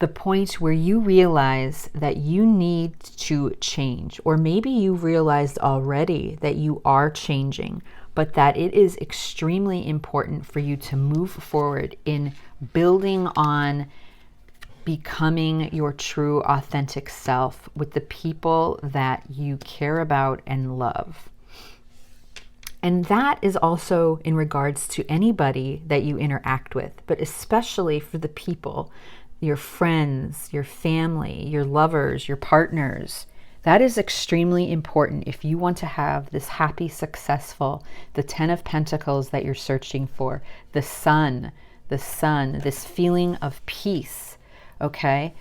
the point where you realize that you need to change, or maybe you realized already that you are changing, but that it is extremely important for you to move forward in building on becoming your true authentic self with the people that you care about and love. And that is also in regards to anybody that you interact with, but especially for the people, your friends, your family, your lovers, your partners. That is extremely important if you want to have this happy, successful, the 10 of Pentacles that you're searching for, the sun, this feeling of peace, okay?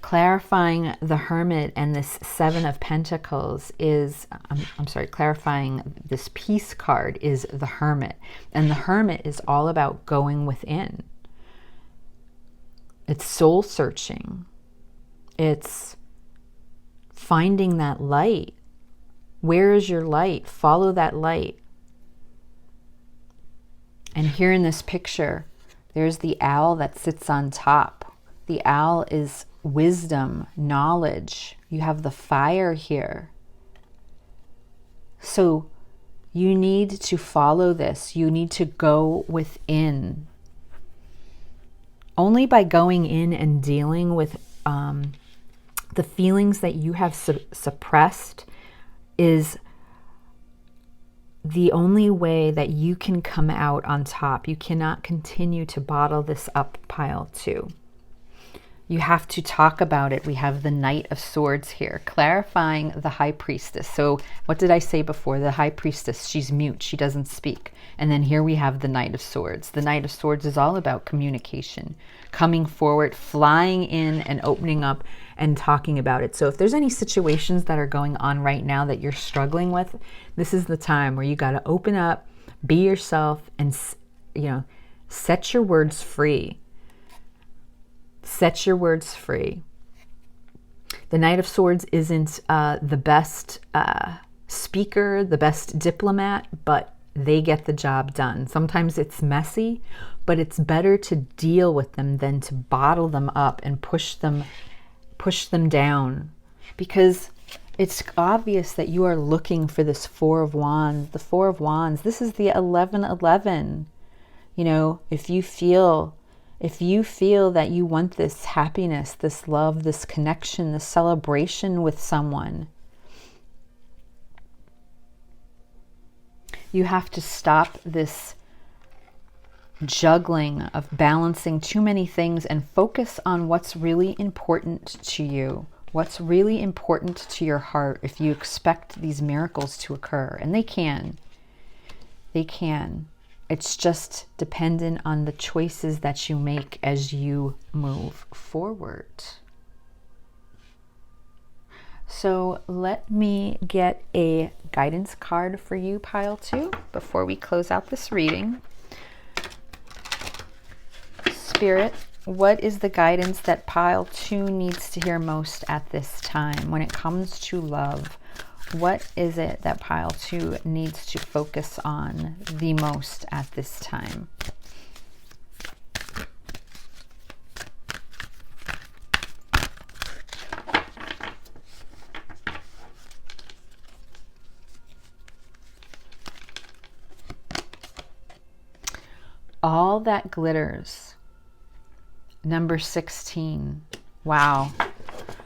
Clarifying the Hermit and this 7 of Pentacles is, I'm sorry, clarifying this peace card is the Hermit. And the Hermit is all about going within. It's soul searching. It's finding that light. Where is your light? Follow that light. And here in this picture, there's the owl that sits on top. The owl is wisdom, knowledge. You have the fire here. So you need to follow this. You need to go within. Only by going in and dealing with the feelings that you have suppressed is the only way that you can come out on top. You cannot continue to bottle this up, pile 2. You have to talk about it. We have the Knight of Swords here, clarifying the High Priestess. So what did I say before? The High Priestess, she's mute. She doesn't speak. And then here we have the Knight of Swords. The Knight of Swords is all about communication, coming forward, flying in and opening up and talking about it. So if there's any situations that are going on right now that you're struggling with, this is the time where you got to open up, be yourself, and, you know, set your words free. Set your words free. The Knight of Swords isn't the best speaker, the best diplomat, but they get the job done. Sometimes it's messy, but it's better to deal with them than to bottle them up and push them down. Because it's obvious that you are looking for this 4 of Wands. The 4 of Wands, this is the 11-11. You know, if you feel that you want this happiness, this love, this connection, this celebration with someone, you have to stop this juggling of balancing too many things and focus on what's really important to you, what's really important to your heart if you expect these miracles to occur. And they can. They can. It's just dependent on the choices that you make as you move forward. So let me get a guidance card for you, pile 2, before we close out this reading. Spirit, what is the guidance that pile 2 needs to hear most at this time when it comes to love? What is it that pile 2 needs to focus on the most at this time? All that glitters. Number 16. Wow.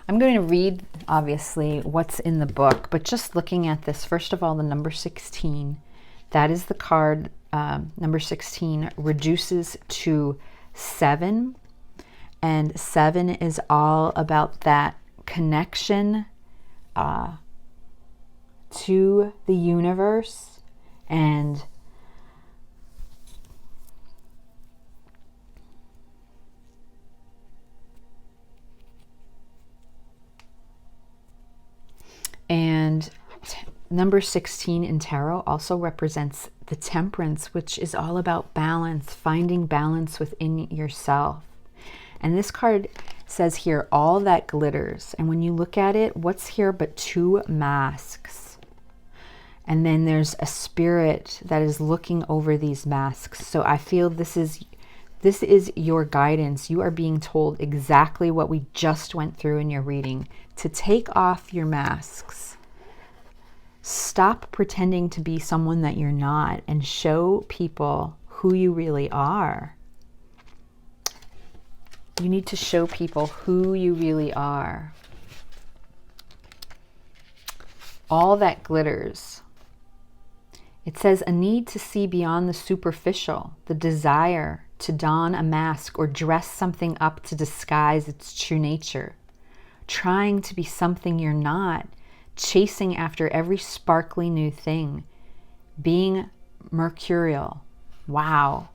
I'm going to read, obviously, what's in the book, but just looking at this, first of all, the number 16, that is the card. Number 16 reduces to 7, and 7 is all about that connection to the universe and number 16 in tarot also represents the temperance, which is all about balance, finding balance within yourself. And this card says here, all that glitters. And when you look at it, what's here but 2 masks? And then there's a spirit that is looking over these masks. So I feel this is your guidance. You are being told exactly what we just went through in your reading, to take off your masks. Stop pretending to be someone that you're not and show people who you really are. You need to show people who you really are. All that glitters. It says a need to see beyond the superficial, the desire to don a mask or dress something up to disguise its true nature. Trying to be something you're not, chasing after every sparkly new thing, being mercurial. Wow.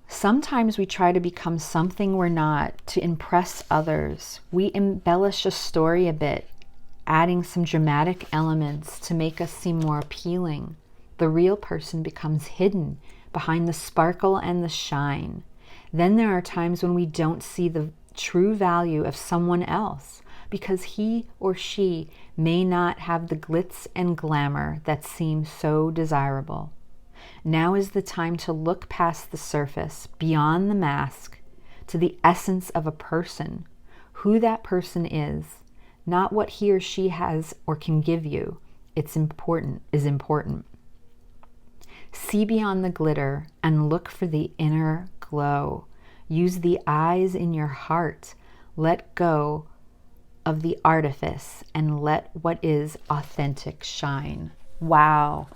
Sometimes we try to become something we're not to impress others. We embellish a story a bit, adding some dramatic elements to make us seem more appealing. The real person becomes hidden behind the sparkle and the shine. Then there are times when we don't see the true value of someone else because he or she may not have the glitz and glamour that seems so desirable. Now is the time to look past the surface, beyond the mask, to the essence of a person, who that person is, not what he or she has or can give you. Is important. See beyond the glitter and look for the inner glow. Use the eyes in your heart. Let go of the artifice and let what is authentic shine. Wow.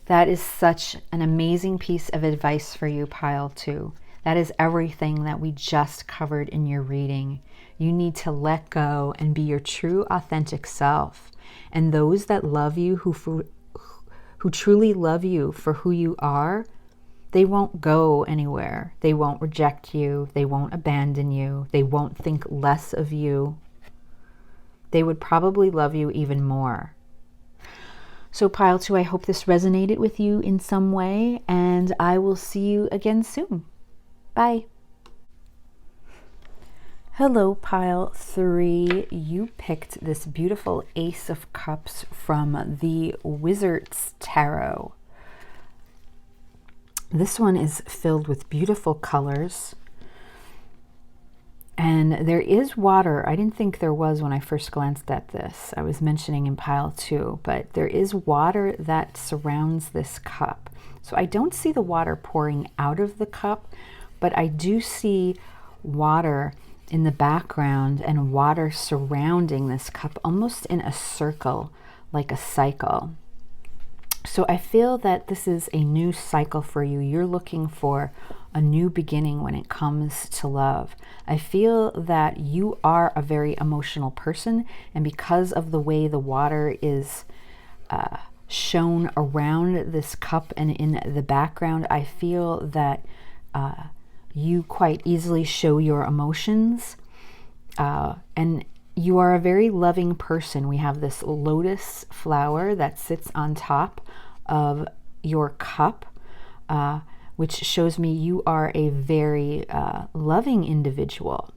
That is such an amazing piece of advice for you, Pile 2. That is everything that we just covered in your reading. You need to let go and be your true, authentic self. And those that love you, who truly love you for who you are, they won't go anywhere. They won't reject you. They won't abandon you. They won't think less of you. They would probably love you even more. So Pile 2, I hope this resonated with you in some way, and I will see you again soon. Bye. Hello, Pile 3. You picked this beautiful Ace of Cups from the Wizard's Tarot. This one is filled with beautiful colors. And there is water. I didn't think there was when I first glanced at this. I was mentioning in Pile 2, but there is water that surrounds this cup. So I don't see the water pouring out of the cup, but I do see water in the background and water surrounding this cup, almost in a circle, like a cycle. So I feel that this is a new cycle for you. You're looking for a new beginning when it comes to love. I feel that you are a very emotional person, and because of the way the water is shown around this cup and in the background, I feel that you quite easily show your emotions, and you are a very loving person. We have this lotus flower that sits on top of your cup, which shows me you are a very loving individual.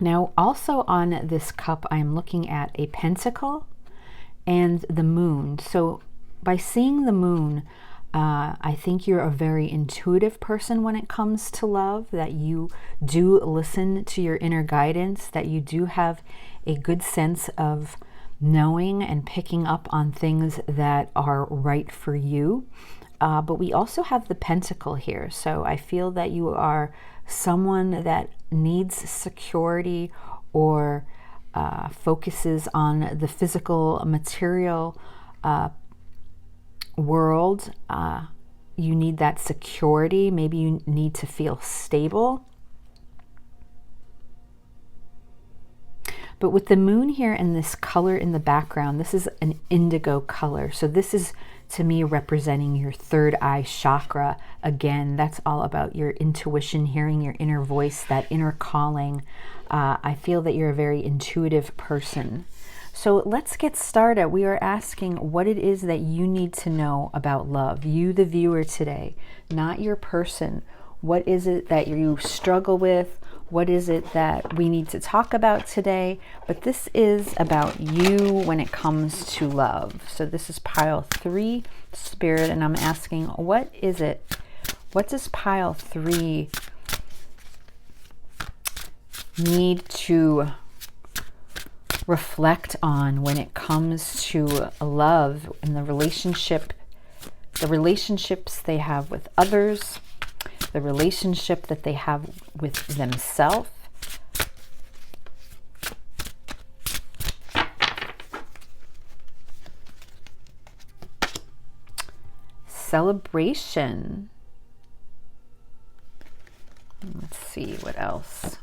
Now, also on this cup, I'm looking at a pentacle and the moon. So by seeing the moon, I think you're a very intuitive person when it comes to love, that you do listen to your inner guidance, that you do have a good sense of knowing and picking up on things that are right for you. but we also have the Pentacle here. So I feel that you are someone that needs security or focuses on the physical, material world. You need that security. Maybe you need to feel stable. But with the moon here and this color in the background, this is an indigo color. So this is, to me, representing your third eye chakra. Again, that's all about your intuition, hearing your inner voice, that inner calling. I feel that you're a very intuitive person. So let's get started. We are asking what it is that you need to know about love. You, the viewer today, not your person. What is it that you struggle with? What is it that we need to talk about today? But this is about you when it comes to love. So this is pile 3, Spirit, and I'm asking, what is it? What does pile 3 need to reflect on when it comes to love and the relationships they have with others, the relationship that they have with themselves? Celebration. Let's see what else.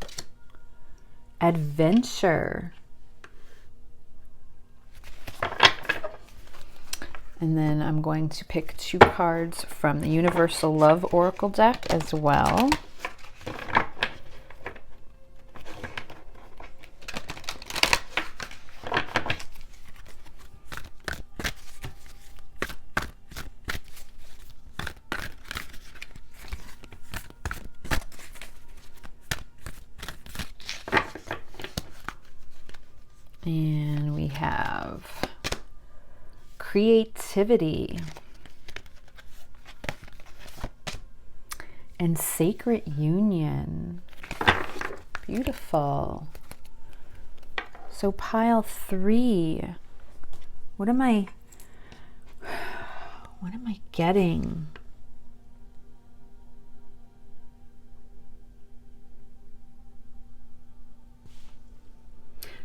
Adventure. And then I'm going to pick 2 cards from the Universal Love Oracle deck as well. And we have creativity and sacred union. Beautiful. So pile 3, what am I getting?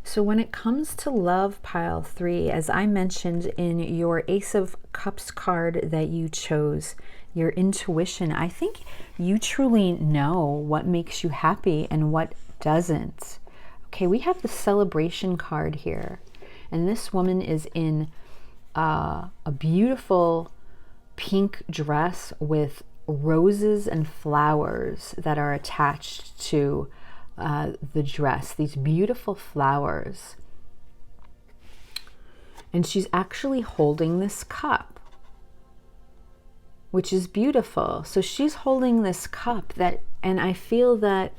So when it comes to love, pile 3, as I mentioned in your Ace of Cups card that you chose, your intuition, I think you truly know what makes you happy and what doesn't. Okay, we have the celebration card here. And this woman is in a beautiful pink dress with roses and flowers that are attached to the dress, these beautiful flowers. And she's actually holding this cup, which is beautiful. So she's holding this cup and I feel that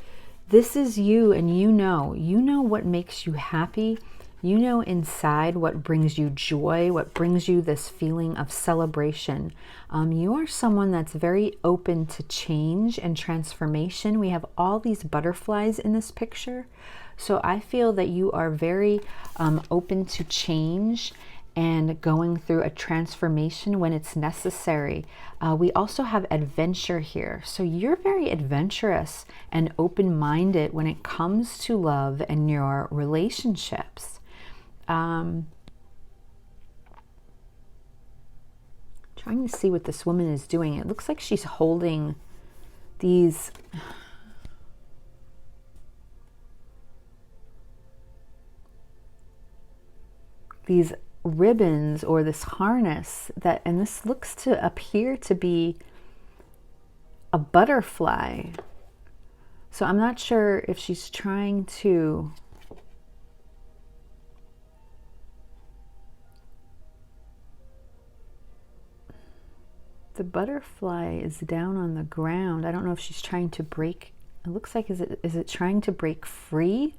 this is you, and you know what makes you happy. You know inside what brings you joy, what brings you this feeling of celebration. You are someone that's very open to change and transformation. We have all these butterflies in this picture. So I feel that you are very open to change and going through a transformation when it's necessary. We also have adventure here. So you're very adventurous and open-minded when it comes to love and your relationships. Trying to see what this woman is doing. It looks like she's holding these ribbons or this harness and this looks to appear to be a butterfly. So I'm not sure if she's trying to the butterfly is down on the ground. I don't know if she's trying to break. It looks like, is it trying to break free?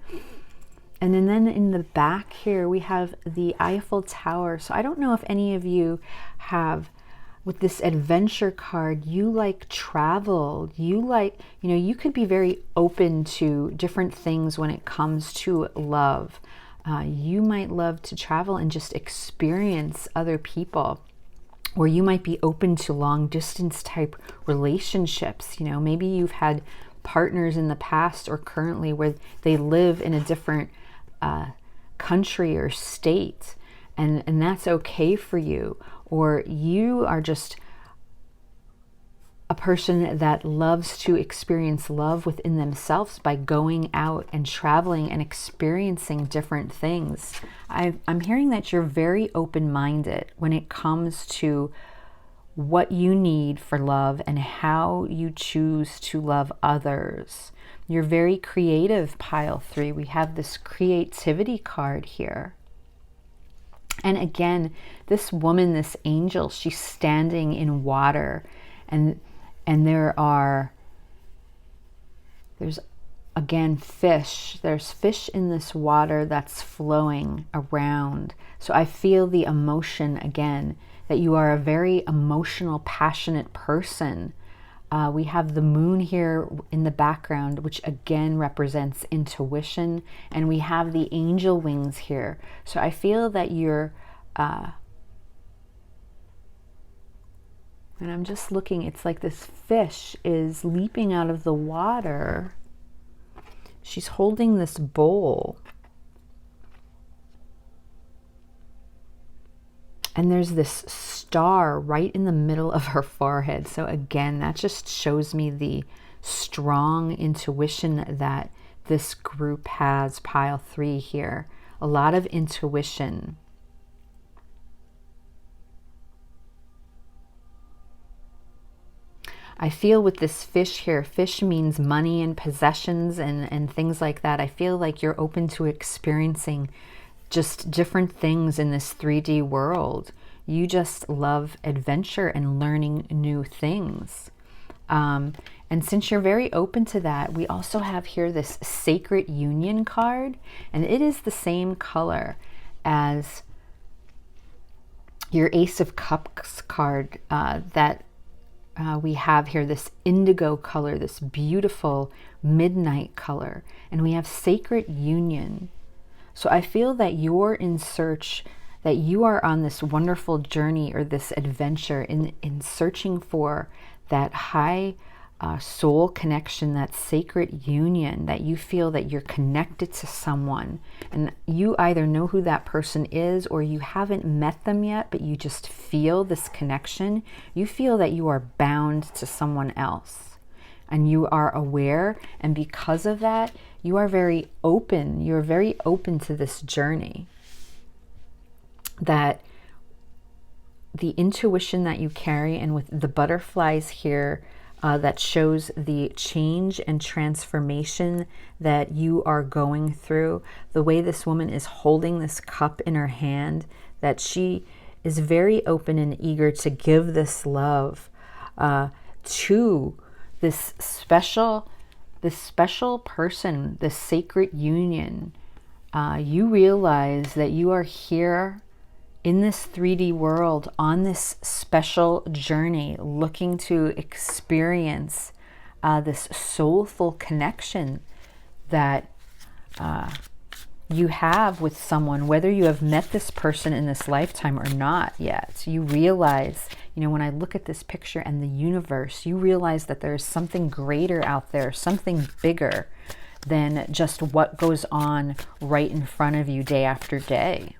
And then in the back here, we have the Eiffel Tower. So I don't know if any of you have, with this adventure card, you like travel. You like, you could be very open to different things when it comes to love. You might love to travel and just experience other people. or you might be open to long distance type relationships. You know, maybe you've had partners in the past or currently where they live in a different country or state, and that's okay for you. Or you are just a person that loves to experience love within themselves by going out and traveling and experiencing different things. I'm hearing that you're very open-minded when it comes to what you need for love and how you choose to love others. You're very creative, pile 3. We have this creativity card here. And again, this woman, this angel, she's standing in water, and there's again fish. There's fish in this water that's flowing around. So I feel the emotion again, that you are a very emotional, passionate person. We have the moon here in the background, which again represents intuition, and we have the angel wings here. So I feel that you're and I'm just looking, it's like this fish is leaping out of the water. She's holding this bowl. And there's this star right in the middle of her forehead. So again, that just shows me the strong intuition that this group has, pile 3 here. A lot of intuition. I feel with this fish here, fish means money and possessions and things like that. I feel like you're open to experiencing just different things in this 3D world. You just love adventure and learning new things. And since you're very open to that, we also have here this Sacred Union card, and it is the same color as your Ace of Cups card that we have here, this indigo color, this beautiful midnight color, and we have Sacred Union. So I feel that you're in search, that you are on this wonderful journey or this adventure in searching for that high soul connection, that sacred union, that you feel that you're connected to someone, and you either know who that person is or you haven't met them yet, but you just feel this connection. You feel that you are bound to someone else and you are aware, and because of that you are very open. You're very open to this journey, that the intuition that you carry, and with the butterflies here, that shows the change and transformation that you are going through. The way this woman is holding this cup in her hand, that she is very open and eager to give this love to this special person, this sacred union. You realize that you are here in this 3D world on this special journey, looking to experience this soulful connection that you have with someone, whether you have met this person in this lifetime or not yet. You realize, you know, when I look at this picture and the universe, you realize that there is something greater out there, something bigger than just what goes on right in front of you day after day.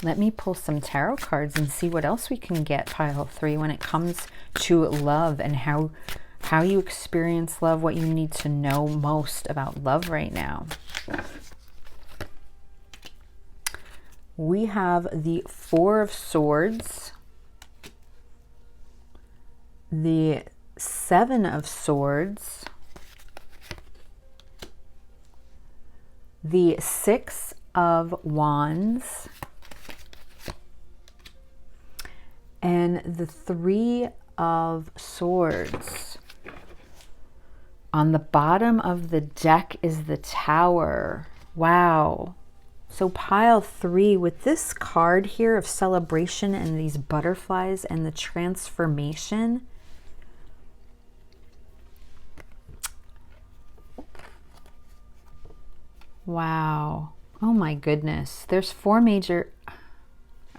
Let me pull some tarot cards and see what else we can get, pile 3, when it comes to love and how you experience love, what you need to know most about love right now. We have the 4 of Swords, the 7 of Swords, the 6 of Wands, and the 3 of Swords. On the bottom of the deck is the Tower. Wow. So pile 3, with this card here of celebration and these butterflies and the transformation, wow. Oh my goodness. There's 4 major...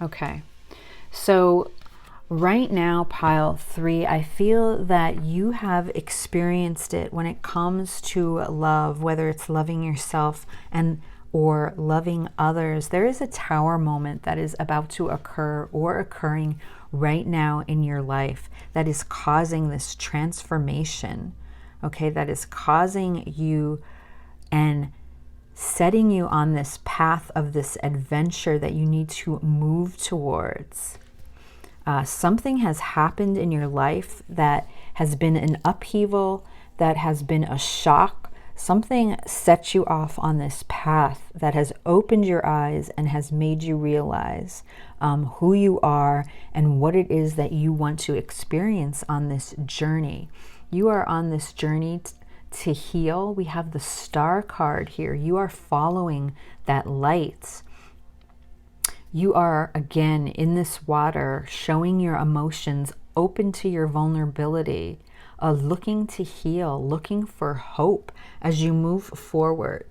Okay. So right now, pile 3, I feel that you have experienced it when it comes to love, whether it's loving yourself and or loving others. There is a tower moment that is about to occur or occurring right now in your life that is causing this transformation, okay, that is causing you and setting you on this path of this adventure that you need to move towards. Something has happened in your life that has been an upheaval, that has been a shock. Something set you off on this path that has opened your eyes and has made you realize who you are and what it is that you want to experience on this journey. You are on this journey to heal. We have the Star card here. You are following that light. You are, again, in this water, showing your emotions, open to your vulnerability, looking to heal, looking for hope as you move forward.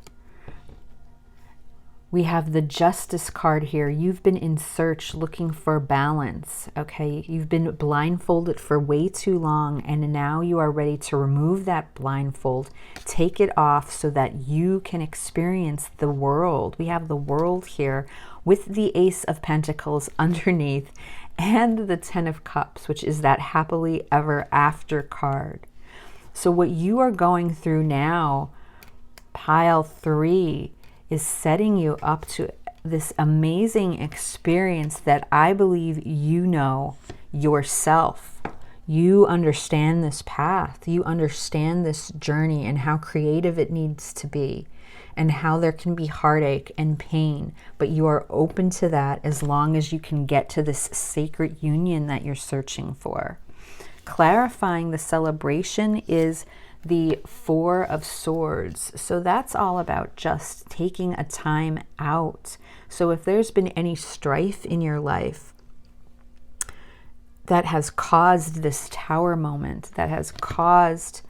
We have the Justice card here. You've been in search, looking for balance, okay? You've been blindfolded for way too long, and now you are ready to remove that blindfold, take it off so that you can experience the world. We have the World here with the Ace of Pentacles underneath and the Ten of Cups, which is that happily ever after card. So what you are going through now, pile 3, is setting you up to this amazing experience that I believe you know yourself. You understand this path. You understand this journey and how creative it needs to be and how there can be heartache and pain, but you are open to that as long as you can get to this sacred union that you're searching for. Clarifying the celebration is the Four of Swords. So that's all about just taking a time out. So if there's been any strife in your life that has caused this tower moment, that has caused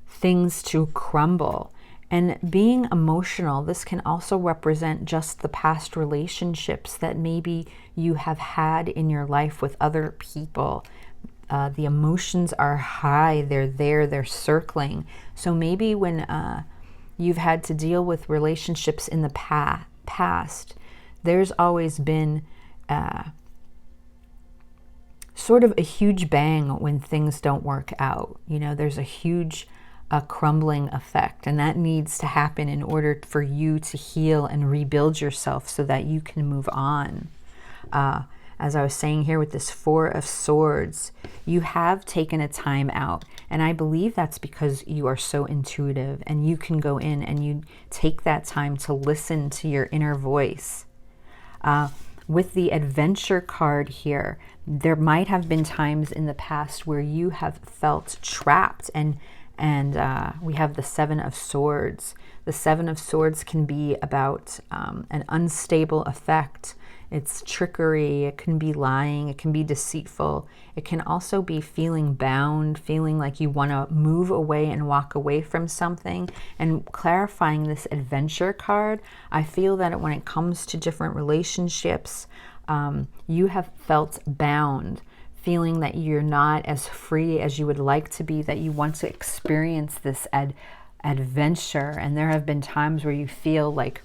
things to crumble, and being emotional, this can also represent just the past relationships that maybe you have had in your life with other people. The emotions are high, they're there, they're circling. So maybe when you've had to deal with relationships in the past, there's always been sort of a huge bang when things don't work out. You know, there's a huge crumbling effect, and that needs to happen in order for you to heal and rebuild yourself so that you can move on. As I was saying here with this Four of Swords, you have taken a time out, and I believe that's because you are so intuitive and you can go in and you take that time to listen to your inner voice. With the Adventure card here, there might have been times in the past where you have felt trapped, and we have the Seven of Swords. The Seven of Swords can be about an unstable effect. It's trickery, it can be lying, it can be deceitful. It can also be feeling bound, feeling like you want to move away and walk away from something. And clarifying this Adventure card, I feel that when it comes to different relationships, you have felt bound, feeling that you're not as free as you would like to be, that you want to experience this adventure. And there have been times where you feel like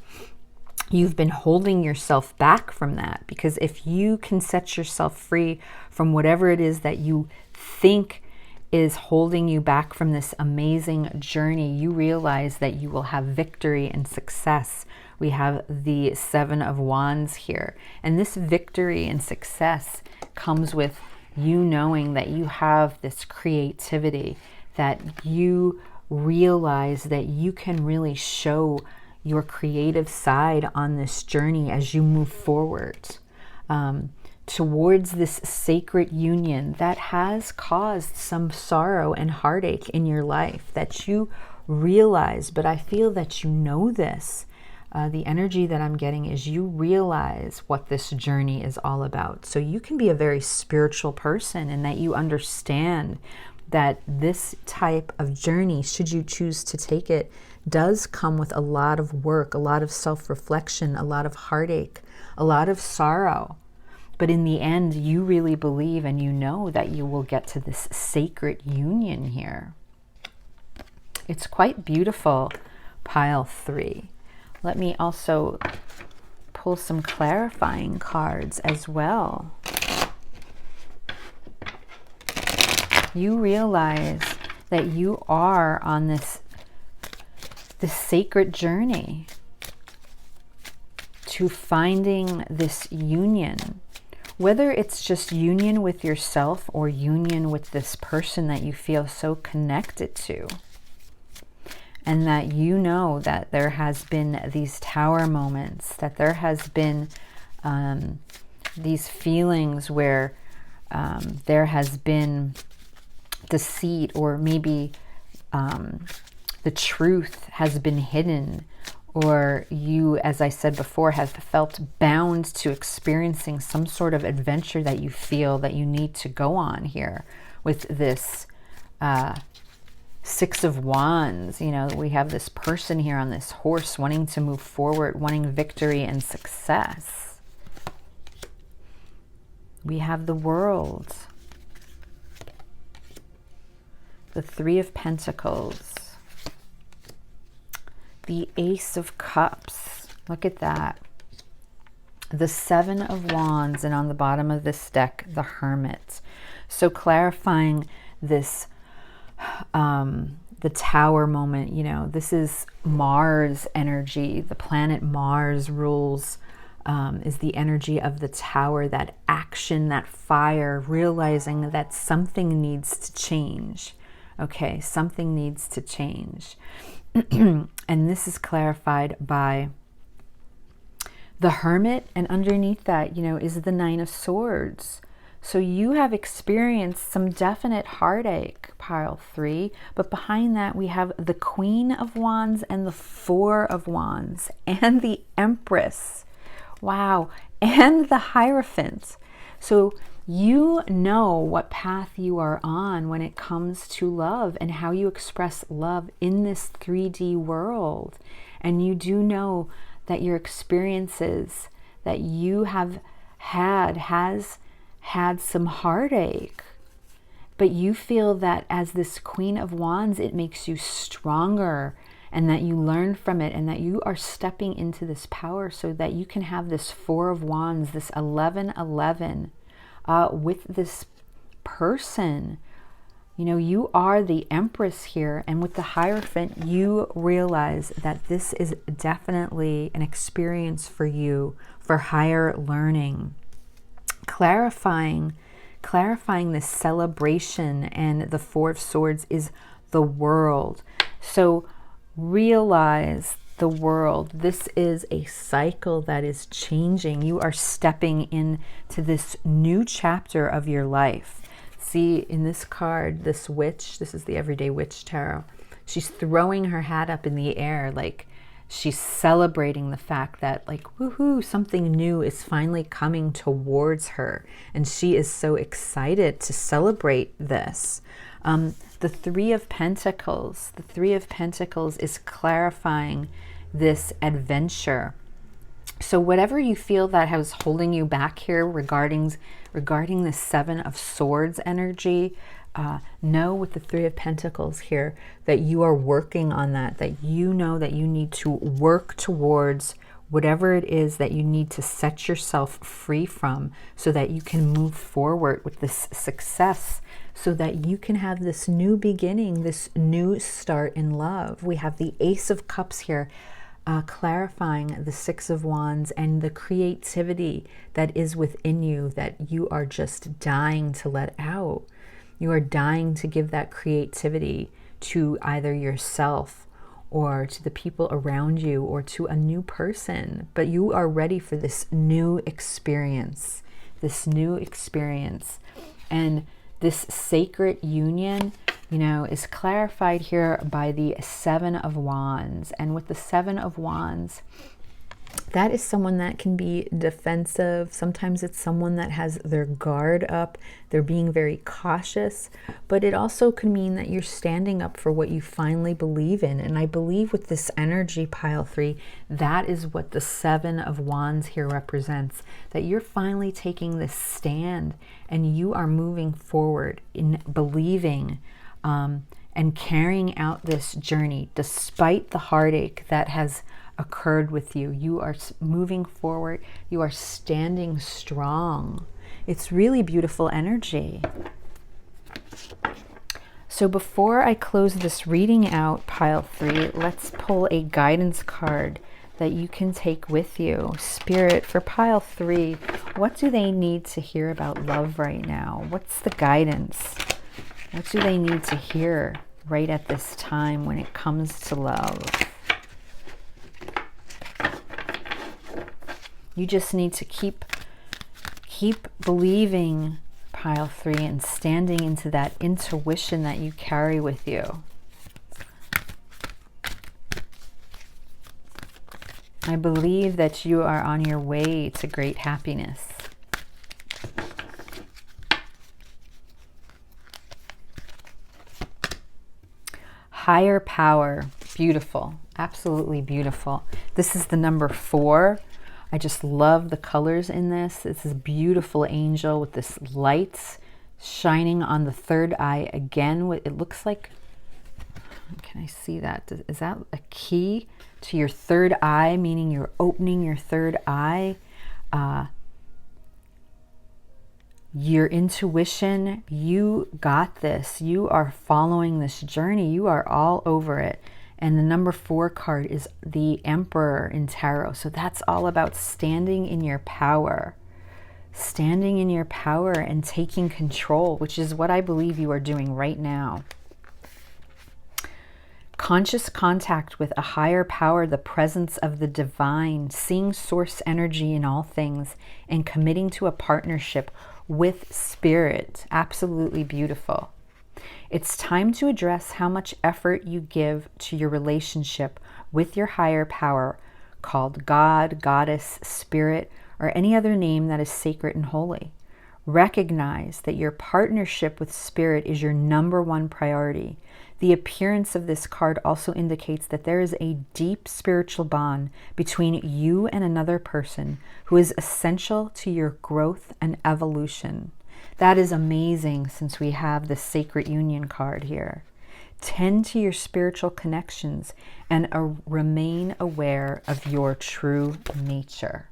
you've been holding yourself back from that, because if you can set yourself free from whatever it is that you think is holding you back from this amazing journey, you realize that you will have victory and success. We have the Seven of Wands here, and this victory and success comes with you knowing that you have this creativity, that you realize that you can really show your creative side on this journey as you move forward towards this sacred union that has caused some sorrow and heartache in your life that you realize. But I feel that you know this. The energy that I'm getting is you realize what this journey is all about. So you can be a very spiritual person, and that you understand that this type of journey, should you choose to take it, does come with a lot of work, a lot of self-reflection, a lot of heartache, a lot of sorrow. But in the end, you really believe and you know that you will get to this sacred union here. It's quite beautiful, pile 3. Let me also pull some clarifying cards as well. You realize that you are on this sacred journey to finding this union, whether it's just union with yourself or union with this person that you feel so connected to. And that you know that there has been these tower moments, that there has been these feelings where there has been deceit, or maybe the truth has been hidden, or you, as I said before, have felt bound to experiencing some sort of adventure that you feel that you need to go on here with this 6 of Wands. You know, we have this person here on this horse wanting to move forward, wanting victory and success. We have the World, the 3 of Pentacles, the Ace of Cups. Look at that. The 7 of Wands, and on the bottom of this deck, the Hermit. So clarifying this the tower moment, you know, this is Mars energy. The planet Mars rules, is the energy of the tower, that action, that fire, realizing that something needs to change. Okay, something needs to change. And this is clarified by the Hermit, and underneath that, you know, is the 9 of Swords. So you have experienced some definite heartache, pile 3, but behind that we have the Queen of Wands and the 4 of Wands and the Empress. Wow. And the Hierophant. So you know what path you are on when it comes to love and how you express love in this 3D world. And you do know that your experiences that you have has had some heartache, but you feel that as this Queen of Wands, it makes you stronger, and that you learn from it, and that you are stepping into this power so that you can have this 4 of Wands, this 11-11 with this person. You know, you are the Empress here, and with the Hierophant, you realize that this is definitely an experience for you for higher learning. Clarifying this celebration, and the 4 of Swords is the world. So realize the world. This is a cycle that is changing. You are stepping into this new chapter of your life. See, in this card, this witch, this is the Everyday Witch Tarot. She's throwing her hat up in the air, like she's celebrating the fact that, like, woohoo, something new is finally coming towards her. And she is so excited to celebrate this. The 3 of Pentacles. The 3 of Pentacles is clarifying this adventure. So whatever you feel that was holding you back here regarding the 7 of Swords energy, know with the 3 of Pentacles here that you are working on that you know that you need to work towards whatever it is that you need to set yourself free from, so that you can move forward with this success, so that you can have this new beginning, this new start in love. We have the Ace of Cups here, clarifying the 6 of Wands and the creativity that is within you that you are just dying to let out. You are dying to give that creativity to either yourself or to the people around you or to a new person. But you are ready for this new experience, And this sacred union, you know, is clarified here by the 7 of Wands. And with the 7 of Wands, That is someone that can be defensive. Sometimes it's someone that has their guard up. They're being very cautious. But it also could mean that you're standing up for what you finally believe in. And I believe with this energy, pile 3, that is what the 7 of Wands here represents. That you're finally taking this stand and you are moving forward in believing and carrying out this journey despite the heartache that has occurred with you. You are moving forward. You are standing strong. It's really beautiful energy. So before I close this reading out, pile 3, let's pull a guidance card that you can take with you. Spirit, for pile 3, what do they need to hear about love right now? What's the guidance? What do they need to hear right at this time when it comes to love? You just need to keep believing, pile 3, and standing into that intuition that you carry with you. I believe that you are on your way to great happiness. Higher power, beautiful, absolutely beautiful. This is the number 4. I just love the colors in this. This is a beautiful angel with this lights shining on the third eye again. It looks like, can I see that? Is that a key to your third eye, meaning you're opening your third eye? Your intuition, you got this. You are following this journey. You are all over it. And the number 4 card is the Emperor in tarot. So that's all about standing in your power. Standing in your power and taking control, which is what I believe you are doing right now. Conscious contact with a higher power, the presence of the divine, seeing source energy in all things, and committing to a partnership with spirit. Absolutely beautiful. It's time to address how much effort you give to your relationship with your higher power, called God, Goddess, Spirit, or any other name that is sacred and holy. Recognize that your partnership with Spirit is your number 1 priority. The appearance of this card also indicates that there is a deep spiritual bond between you and another person who is essential to your growth and evolution. That is amazing, since we have the Sacred Union card here. Tend to your spiritual connections and remain aware of your true nature.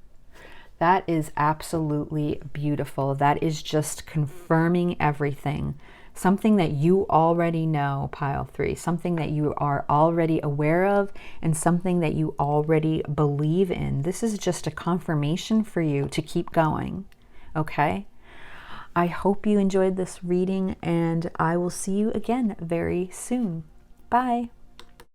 That is absolutely beautiful. That is just confirming everything. Something that you already know, pile 3. Something that you are already aware of and something that you already believe in. This is just a confirmation for you to keep going. Okay? I hope you enjoyed this reading, and I will see you again very soon. Bye.